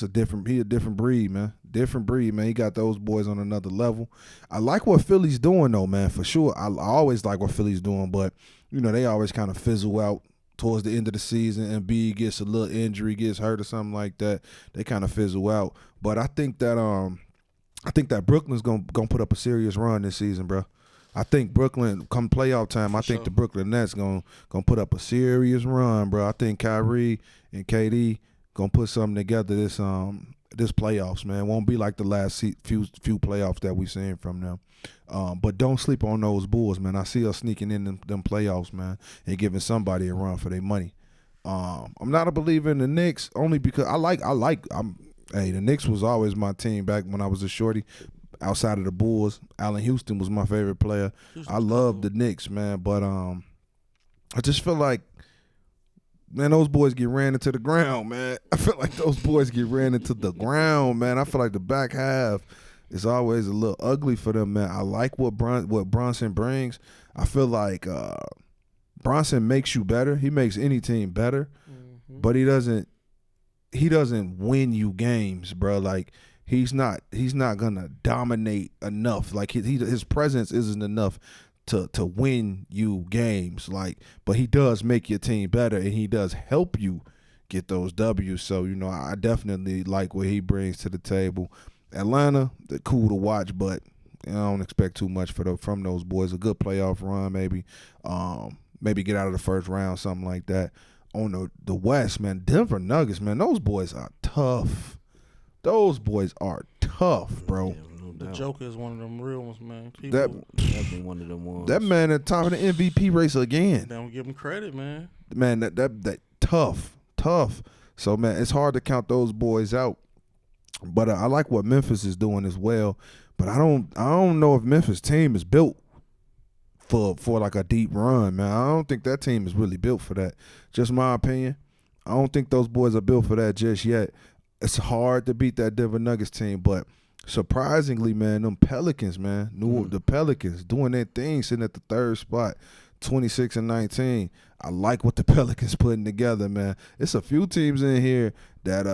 he a different breed, man. Different breed, man. He got those boys on another level. I like what Philly's doing, though, man, for sure. I always like what Philly's doing, but, they always kind of fizzle out towards the end of the season and B gets a little injury, gets hurt or something like that, they kind of fizzle out. But I think that Brooklyn's gonna put up a serious run this season, bro. I think Brooklyn, come playoff time, I think the Brooklyn Nets gonna put up a serious run, bro. I think Kyrie and KD gonna put something together this playoffs, man. It won't be like the last few playoffs that we've seen from them. But don't sleep on those Bulls, man. I see us sneaking in them playoffs, man, and giving somebody a run for their money. I'm not a believer in the Knicks only because the Knicks was always my team back when I was a shorty. Outside of the Bulls, Allen Houston was my favorite player. I love the Knicks, man, but I just feel like, man, those boys get ran into the ground, man. I feel like those boys get ran into the ground, man. I feel like the back half is always a little ugly for them, man. I like what Bronson brings. I feel like Bronson makes you better. He makes any team better, but he doesn't win you games, bro. Like he's not gonna dominate enough. Like his presence isn't enough to win you games, like, but he does make your team better and he does help you get those W's. So, I definitely like what he brings to the table. Atlanta, they're cool to watch, but I don't expect too much from those boys. A good playoff run, maybe get out of the first round, something like that. On the West, man, Denver Nuggets, man, those boys are tough. Those boys are tough, bro. Yeah, no The doubt. Joker is one of them real ones, man. Definitely one of them ones. That man at the top of the MVP race again. They don't give him credit, man. Man, that tough. So, man, it's hard to count those boys out. But I like what Memphis is doing as well. But I don't know if Memphis team is built for like a deep run, man. I don't think that team is really built for that. Just my opinion. I don't think those boys are built for that just yet. It's hard to beat that Denver Nuggets team, but surprisingly, man, them Pelicans, man, the Pelicans doing their thing, sitting at the third spot, 26-19. I like what the Pelicans putting together, man. It's a few teams in here that,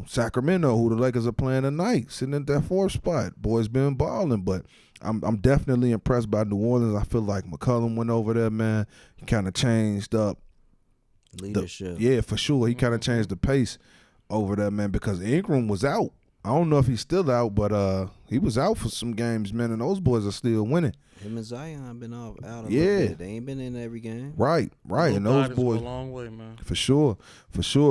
Sacramento, who the Lakers are playing tonight, sitting at that fourth spot. Boys been balling, but I'm definitely impressed by New Orleans. I feel like McCollum went over there, man. He kind of changed up leadership. Yeah, for sure. He kind of changed the pace over there, man, because Ingram was out. I don't know if he's still out, but he was out for some games, man, and those boys are still winning. Him and Zion been out a little bit. They ain't been in every game. Right. And those boys, a long way, man. For sure,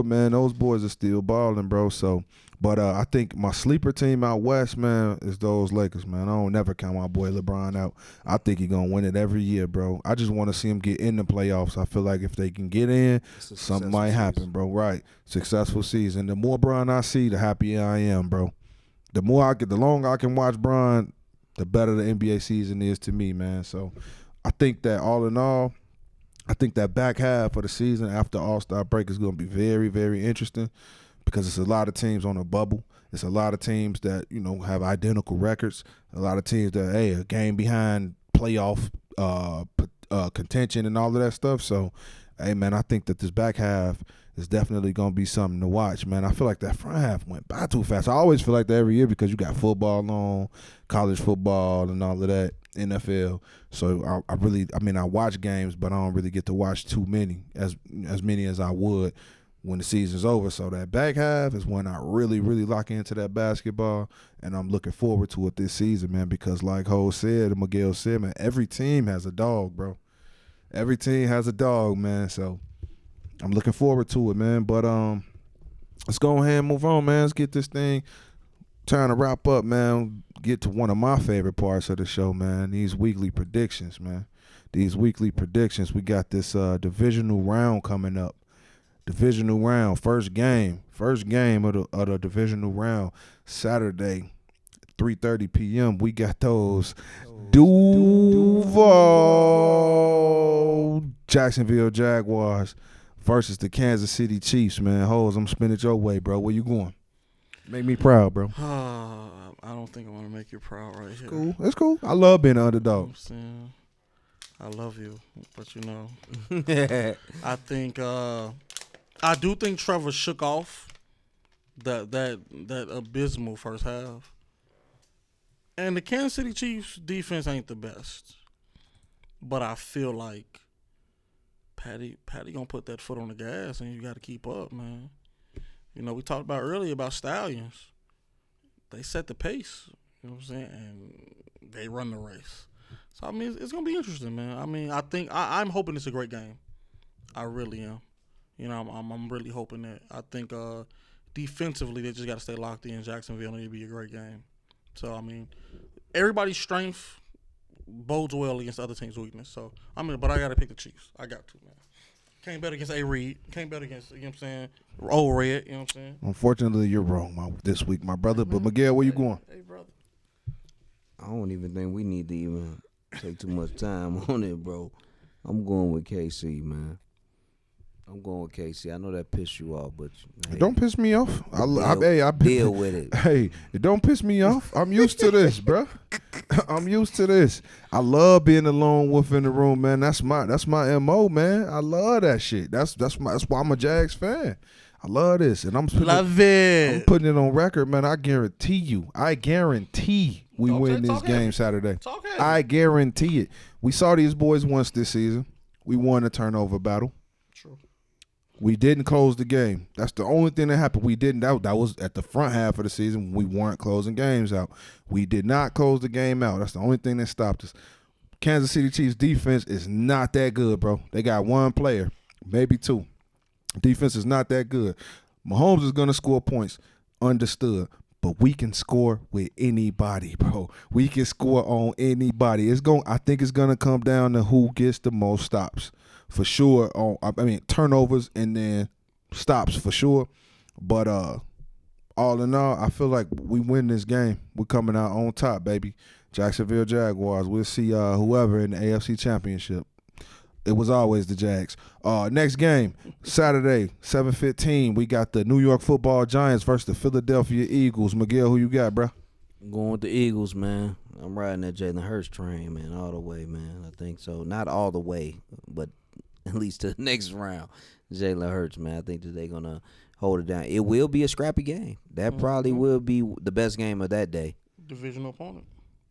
man. Those boys are still balling, bro. So, but I think my sleeper team out west, man, is those Lakers, man. I don't never count my boy LeBron out. I think he's gonna win it every year, bro. I just want to see him get in the playoffs. I feel like if they can get in, something might happen, bro. Right, successful season. The more Bron I see, the happier I am, bro. The longer I can watch Bron, the better the NBA season is to me, man. So I think that all in all, I think that back half of the season after All-Star break is going to be very, very interesting because it's a lot of teams on a bubble. It's a lot of teams that, have identical records. A lot of teams that, a game behind playoff contention and all of that stuff. So, hey, man, I think that this back half is definitely going to be something to watch, man. I feel like that front half went by too fast. I always feel like that every year because you got football on, college football and all of that, NFL. So I watch games, but I don't really get to watch too many, as many as I would when the season's over. So that back half is when I really, really lock into that basketball, and I'm looking forward to it this season, man, because like Ho said and Miguel said, man, every team has a dog, bro. Every team has a dog, man, so I'm looking forward to it, man. But let's go ahead and move on, man. Let's get this thing trying to wrap up, man. Get to one of my favorite parts of the show, man. These weekly predictions, man. These weekly predictions. We got this divisional round coming up. Divisional round, first game of the divisional round, Saturday, 3:30 p.m. We got those Duval Jacksonville Jaguars versus the Kansas City Chiefs, man. Hoes, I'm spinning it your way, bro. Where you going? Make me proud, bro. I don't think I want to make you proud right here. Cool. That's cool. I love being an underdog. I love you, but I do think Trevor shook off that abysmal first half. And the Kansas City Chiefs defense ain't the best. But I feel like Patty gonna put that foot on the gas, and you got to keep up, man. You know, we talked about earlier about Stallions. They set the pace, you know what I'm saying, and they run the race. So I mean, it's gonna be interesting, man. I mean, I think I'm hoping it's a great game. I really am. You know, I'm really hoping that. I think defensively they just got to stay locked in. Jacksonville, and it'll be a great game. So I mean, everybody's strength bodes well against other teams' weakness. So I mean, but I got to pick the Chiefs. I got to, man. Can't bet against A. Reed. Can't bet against, you know what I'm saying, Old Red, you know what I'm saying? Unfortunately, you're wrong this week, my brother. But, Miguel, where you going? Hey, brother. I don't even think we need to even take too much time on it, bro. I'm going with KC, man. I'm going with KC. I know that pissed you off, but hey, don't piss me off. Deal with it. Hey, it don't piss me off. I'm used to this, bro. I'm used to this. I love being a lone wolf in the room, man. That's my MO, man. I love that shit. That's why I'm a Jags fan. I love this, and I'm putting it on record, man. I guarantee we win this game Saturday. I guarantee it. We saw these boys once this season. We won a turnover battle. True. We didn't close the game. That's the only thing that happened. We didn't. That was at the front half of the season. We weren't closing games out. We did not close the game out. That's the only thing that stopped us. Kansas City Chiefs defense is not that good, bro. They got one player, maybe two. Defense is not that good. Mahomes is going to score points. Understood. But we can score with anybody, bro. We can score on anybody. I think it's going to come down to who gets the most stops. For sure, turnovers and then stops for sure. But all in all, I feel like we win this game. We're coming out on top, baby. Jacksonville Jaguars. We'll see whoever in the AFC Championship. It was always the Jags. Next game, Saturday, 7:15. We got the New York Football Giants versus the Philadelphia Eagles. Miguel, who you got, bro? I'm going with the Eagles, man. I'm riding that Jalen Hurts train, man, all the way, man. I think so. Not all the way, but at least to the next round. Jalen Hurts, man. I think that they're going to hold it down. It will be a scrappy game. That probably will be the best game of that day. Divisional opponent.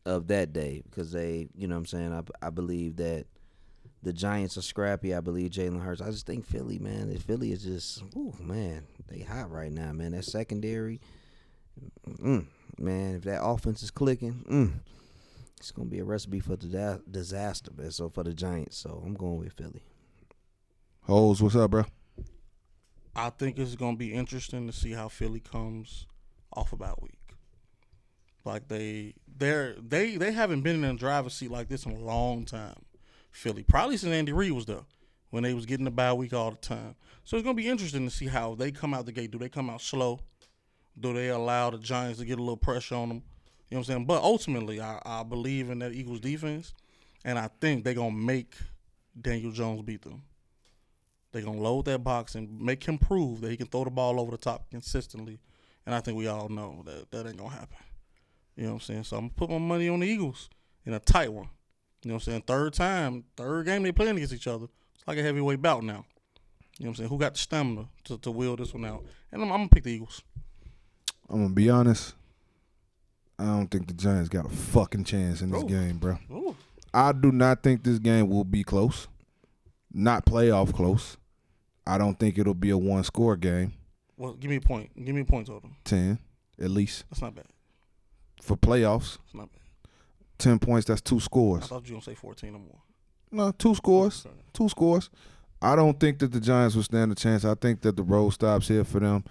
Of that day, because they, you know what I'm saying, I believe that the Giants are scrappy. I believe Jalen Hurts. I just think Philly, man. Philly is just, man, they hot right now, man. That secondary, man, if that offense is clicking, it's going to be a recipe for disaster, man. So for the Giants, so I'm going with Philly. Hoes, what's up, bro? I think it's going to be interesting to see how Philly comes off a bye week. Like they haven't been in a driver's seat like this in a long time. Philly, probably since Andy Reid was there, when they was getting the bye week all the time. So it's going to be interesting to see how they come out the gate. Do they come out slow? Do they allow the Giants to get a little pressure on them? You know what I'm saying? But ultimately, I believe in that Eagles defense, and I think they're going to make Daniel Jones beat them. They're going to load that box and make him prove that he can throw the ball over the top consistently. And I think we all know that ain't going to happen. You know what I'm saying? So I'm going to put my money on the Eagles in a tight one. You know what I'm saying? Third game they playing against each other. It's like a heavyweight bout now. You know what I'm saying? Who got the stamina to wheel this one out? And I'm going to pick the Eagles. I'm going to be honest. I don't think the Giants got a fucking chance in this game, bro. Ooh. I do not think this game will be close. Not playoff close. I don't think it'll be a one-score game. Well, give me a point. Give me a point total. 10, at least. That's not bad. For playoffs. That's not bad. 10 points, that's 2 scores. I thought you were going to say 14 or more. No, 2 scores. 2 scores. I don't think that the Giants will stand a chance. I think that the road stops here for them,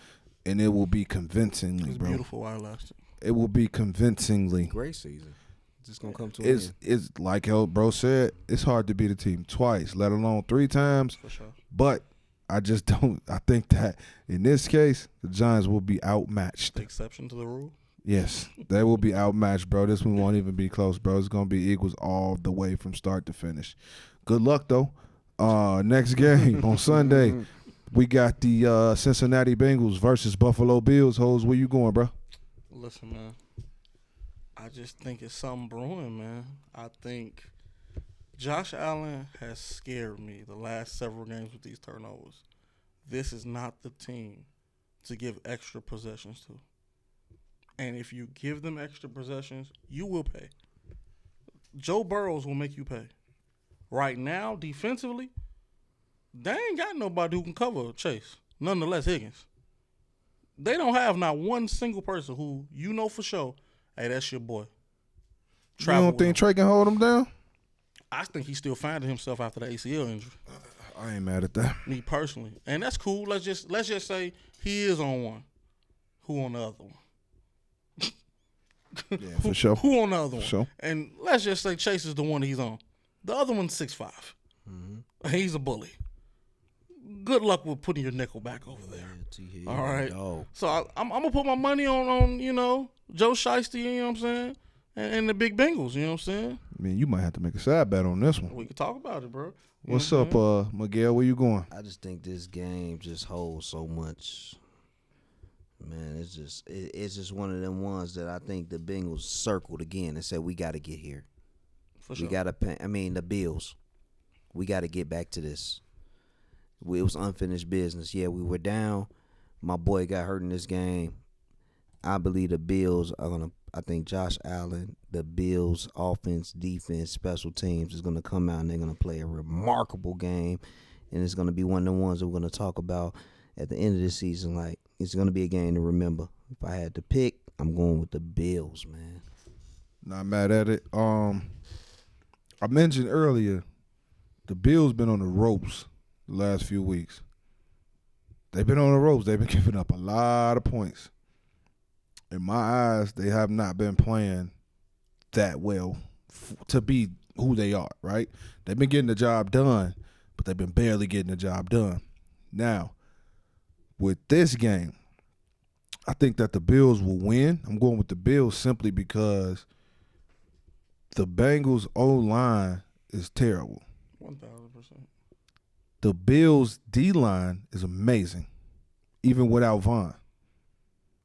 and it will be convincingly, it's bro. Beautiful while it lasted. It will be convincingly. Great season. It's just going to come to an end. It's like bro said, it's hard to beat a team twice, let alone 3 times. For sure. But I just don't. I think that in this case, the Giants will be outmatched. The exception to the rule? Yes, they will be outmatched, bro. This one won't even be close, bro. It's going to be Eagles all the way from start to finish. Good luck, though. Next game on Sunday, we got the Cincinnati Bengals versus Buffalo Bills. Hoes, where you going, bro? Listen, man. I just think it's something brewing, man. I think Josh Allen has scared me the last several games with these turnovers. This is not the team to give extra possessions to. And if you give them extra possessions, you will pay. Joe Burrows will make you pay. Right now, defensively, They ain't got nobody who can cover Chase. Nonetheless, Higgins. They don't have not one single person who you know for sure, hey, that's your boy. You don't think Trey can hold him down? I think he's still finding himself after the ACL injury. I ain't mad at that. Me personally. And that's cool. Let's just say he is on one. Who on the other one? Yeah, for sure. Who on the other one? Sure. And let's just say Chase is the one he's on. The other one's 6'5". He's a bully. Good luck with putting your nickel back over there. All right. So I'm gonna put my money on Joe Shiesty, you know what I'm saying, and the Big Bengals, you know what I'm saying. I mean, you might have to make a side bet on this one. We can talk about it, bro. What's up, Miguel? Where you going? I just think this game just holds so much. Man, it's just one of them ones that I think the Bengals circled again and said we got to get here. For sure. We got to. The Bills. We got to get back to this. It was unfinished business. Yeah, we were down. My boy got hurt in this game. I believe the Bills are gonna. I think Josh Allen, the Bills' offense, defense, special teams is gonna come out and they're gonna play a remarkable game, and it's gonna be one of the ones that we're gonna talk about at the end of the season. Like, it's gonna be a game to remember. If I had to pick, I'm going with the Bills, man. Not mad at it. I mentioned earlier, the Bills been on the ropes the last few weeks. They've been on the ropes. They've been giving up a lot of points. In my eyes, they have not been playing that well to be who they are, right? They've been getting the job done, but they've been barely getting the job done. Now, with this game, I think that the Bills will win. I'm going with the Bills simply because the Bengals' O-line is terrible. 1,000%. The Bills' D-line is amazing, even without Vaughn.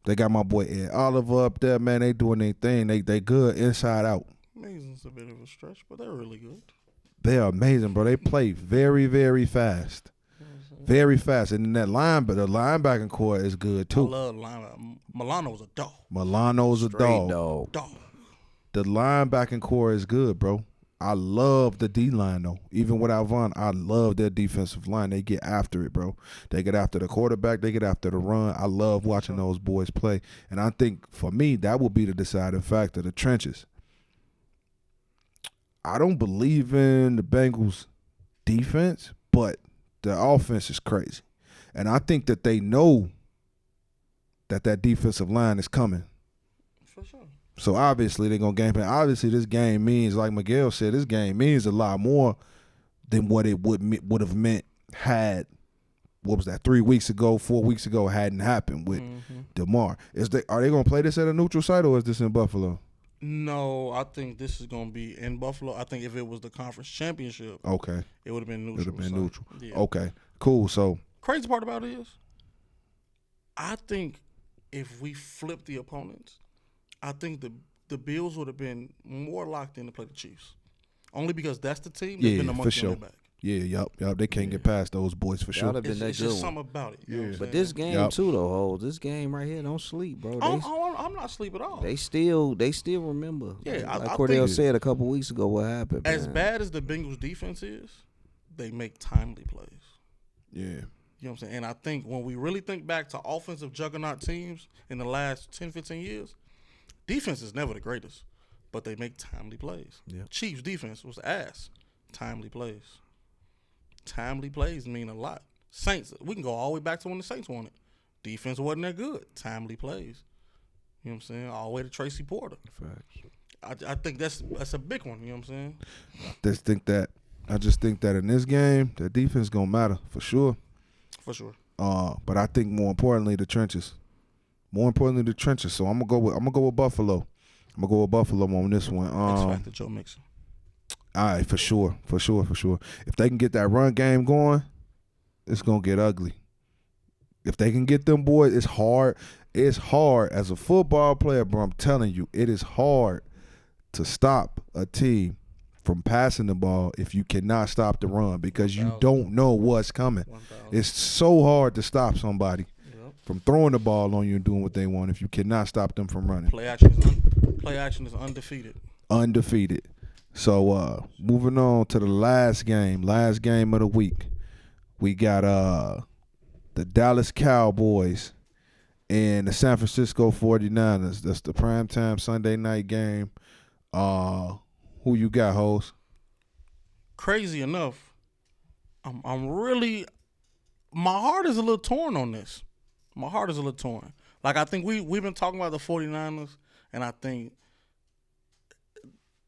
They got my boy Ed Oliver up there, man. They doing their thing. They good inside out. Amazing's a bit of a stretch, but they're really good. They are amazing, bro. They play very, very fast. Very fast. And then the linebacking core is good, too. I love linebacker. Milano's a dog. Milano's a dog. Dog. The linebacking core is good, bro. I love the D-line, though. Even without Vaughn, I love their defensive line. They get after it, bro. They get after the quarterback. They get after the run. I love watching those boys play. And I think, for me, that will be the deciding factor, the trenches. I don't believe in the Bengals' defense, but the offense is crazy. And I think that they know that defensive line is coming. For sure. So obviously they're going to game plan. Obviously this game means, like Miguel said, this game means a lot more than what it would have meant had, 3 weeks ago, 4 weeks ago, hadn't happened with DeMar. Are they going to play this at a neutral site or is this in Buffalo? No, I think this is going to be in Buffalo. I think if it was the conference championship, okay, it would have been neutral. It would have been neutral. Yeah. Okay, cool. So crazy part about it is, I think if we flip the opponents, I think the Bills would have been more locked in to play the Chiefs. Only because that's the team that's been the monkey on their back. Yeah, yup. They can't get past those boys for sure. It's just something about it. You know but this game too, though, this game right here, don't sleep, bro. I'm not sleep at all. They still remember. Yeah, like Cordell said a couple weeks ago, what happened. As man. bad as the Bengals defense is, they make timely plays. Yeah. You know what I'm saying? And I think when we really think back to offensive juggernaut teams in the last 10, 15 years, defense is never the greatest, but they make timely plays. Yeah. Chiefs defense was ass. Timely plays. Timely plays mean a lot. Saints, we can go all the way back to when the Saints won it. Defense wasn't that good. Timely plays. You know what I'm saying? All the way to Tracy Porter. Facts. I think that's a big one. You know what I'm saying? I just think that in this game, the defense gonna matter for sure. For sure. But I think more importantly the trenches. So I'm gonna go with Buffalo. I'm gonna go with Buffalo on this one. X Factor Joe Mixon. All right, for sure. If they can get that run game going, it's gonna get ugly. If they can get them boys, it's hard. It's hard as a football player, bro. I'm telling you, it is hard to stop a team from passing the ball if you cannot stop the run because you don't know what's coming. 1,000. It's so hard to stop somebody from throwing the ball on you and doing what they want if you cannot stop them from running. Play action is undefeated. Undefeated. So moving on to the last game of the week. We got the Dallas Cowboys and the San Francisco 49ers. That's the primetime Sunday night game. Who you got, host? Crazy enough, I'm really, my heart is a little torn on this. My heart is a little torn. Like, I think we've been talking about the 49ers, and I think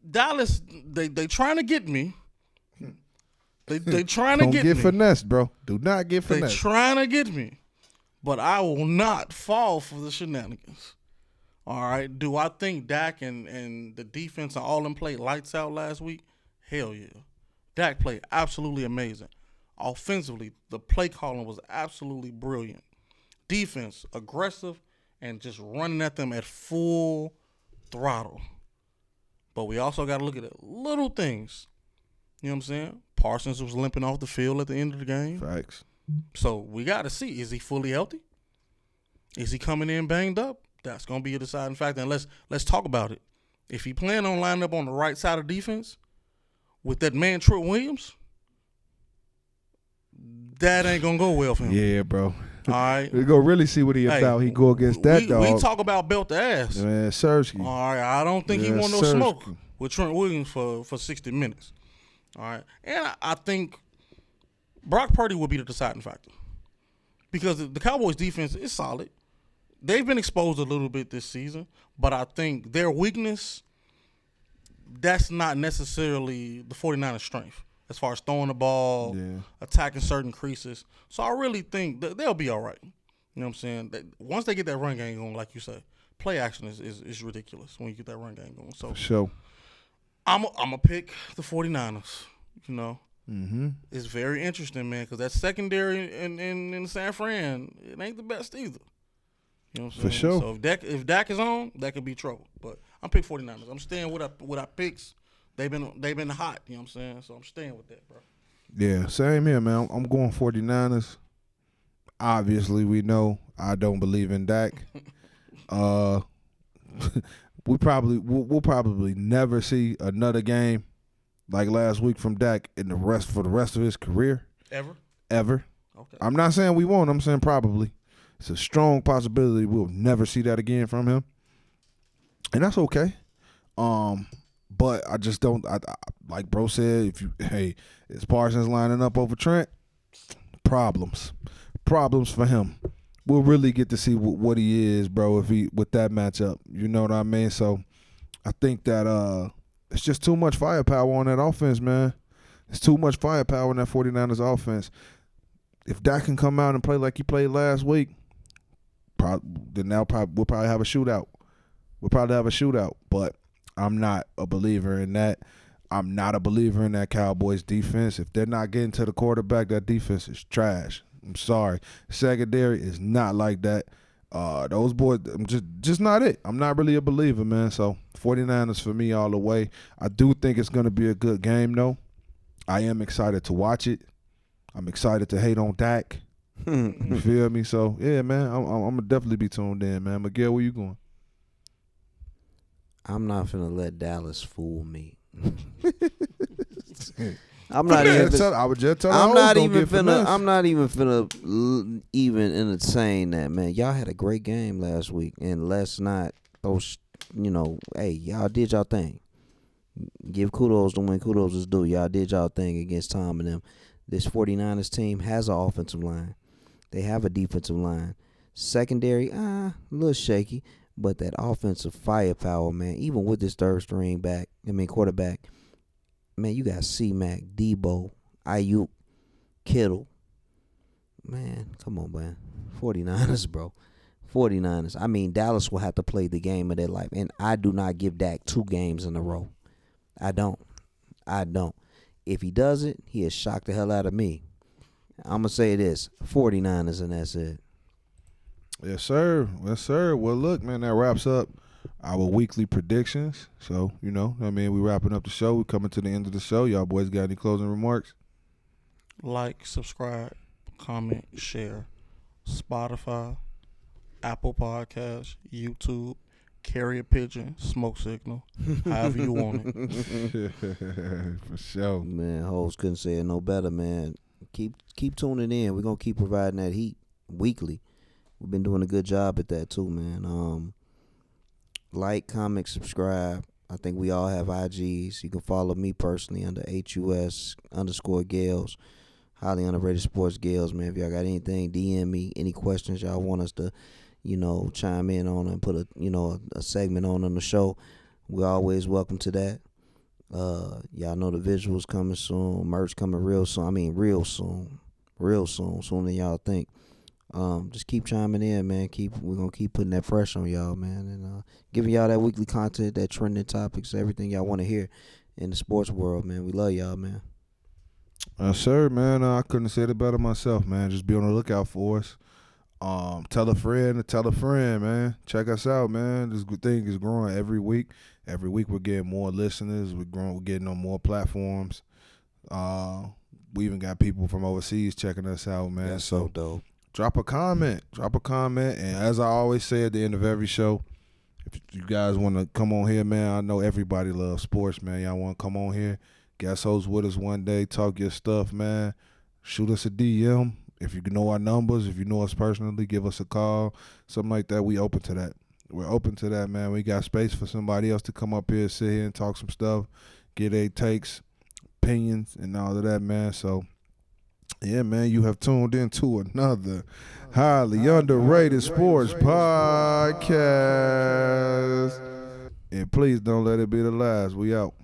Dallas, they trying to get me. They trying to get me. Don't get finessed, bro. Do not get They finessed. trying to get me. But I will not fall for the shenanigans. All right. Do I think Dak and the defense are all in play lights out last week? Hell yeah. Dak played absolutely amazing. Offensively, the play calling was absolutely brilliant. Defense, aggressive, and just running at them at full throttle. But we also got to look at it. Little things. You know what I'm saying? Parsons was limping off the field at the end of the game. Facts. So we got to see, is he fully healthy? Is he coming in banged up? That's going to be a deciding factor. And let's talk about it. If he plan on lining up on the right side of defense with that man Trent Williams, that ain't going to go well for him. Yeah, bro. All right. We go really see what he about. He go against that dog. We talk about belt to ass. Man, Sersky. All right. I don't think he want no smoke with Trent Williams for 60 minutes. All right. And I think Brock Purdy will be the deciding factor because the Cowboys defense is solid. They've been exposed a little bit this season, but I think their weakness, that's not necessarily the 49ers' strength as far as throwing the ball, attacking certain creases. So I really think that they'll be all right. You know what I'm saying? Once they get that run game going, like you said, play action is ridiculous when you get that run game going. So sure. I'm going to pick the 49ers, you know. Mm-hmm. It's very interesting, man, because that secondary in San Fran, it ain't the best either. You know what I'm saying? For sure. So if Dak is on, that could be trouble. But I'm picking 49ers. I'm staying with our picks. They've been hot, you know what I'm saying? So I'm staying with that, bro. Yeah, same here, man. I'm going 49ers. Obviously, we know I don't believe in Dak. We'll probably never see another game like last week from Dak for the rest of his career. Ever. Okay. I'm not saying we won't. I'm saying probably. It's a strong possibility we'll never see that again from him, and that's okay. But I just don't. I like bro said. Is Parsons lining up over Trent? Problems for him. We'll really get to see what he is, bro. With that matchup, you know what I mean. So I think that it's just too much firepower on that offense, man. It's too much firepower in that 49ers offense. If Dak can come out and play like he played last week, then we'll probably have a shootout. But I'm not a believer in that. I'm not a believer in that Cowboys defense. If they're not getting to the quarterback, that defense is trash. I'm sorry. Secondary is not like that. Those boys, I'm just not it. I'm not really a believer, man. So 49ers for me all the way. I do think it's going to be a good game, though. I am excited to watch it. I'm excited to hate on Dak. You feel me? So, yeah, man, I'm going to definitely be tuned in, man. Miguel, where you going? I'm not finna let Dallas fool me. I'm not even finna even entertain that, man. Y'all had a great game last week, and let's not hey, y'all did y'all thing. Give kudos to when kudos is due. Y'all did y'all thing against Tom and them. This 49ers team has an offensive line. They have a defensive line. Secondary, a little shaky, but that offensive firepower, man, even with this third string quarterback, man, you got C-Mac, Debo, Ayuk, Kittle. Man, come on, man. 49ers, bro. 49ers. I mean, Dallas will have to play the game of their life, and I do not give Dak 2 games in a row. I don't. If he does it, he'll shock the hell out of me. I'm going to say this, 49ers, and that's it. Yes, sir. Well, look, man, that wraps up our weekly predictions. So, we wrapping up the show. We're coming to the end of the show. Y'all boys got any closing remarks? Like, subscribe, comment, share. Spotify, Apple Podcasts, YouTube, carrier pigeon, smoke signal, however you want it. For sure. Man, hoes couldn't say it no better, man. Keep tuning in. We're gonna keep providing that heat weekly. We've been doing a good job at that too, man. Like, comment, subscribe. I think we all have IGs. You can follow me personally under HUS_Gales. Highly underrated sports Gales, man. If y'all got anything, DM me. Any questions y'all want us to, chime in on and put a segment on the show, we're always welcome to that. Y'all know the visuals coming soon, merch coming real soon. I mean, real soon, sooner than y'all think. Just keep chiming in, man. We're gonna keep putting that pressure on y'all, man, and giving y'all that weekly content, that trending topics, everything y'all want to hear in the sports world, man. We love y'all, man. Sir, man. I couldn't have said it better myself, man. Just be on the lookout for us. Tell a friend to tell a friend, man. Check us out, man. This thing is growing every week. Every week we're getting more listeners. We're getting on more platforms. We even got people from overseas checking us out, man. That's so dope. Drop a comment. And as I always say at the end of every show, if you guys want to come on here, man, I know everybody loves sports, man. Y'all want to come on here, guest host with us one day, talk your stuff, man. Shoot us a DM. If you know our numbers, if you know us personally, give us a call, something like that. We open to that. We're open to that, man. We got space for somebody else to come up here, sit here and talk some stuff, get their takes, opinions, and all of that, man. So, yeah, man, you have tuned into another highly underrated sports podcast. And please don't let it be the last. We out.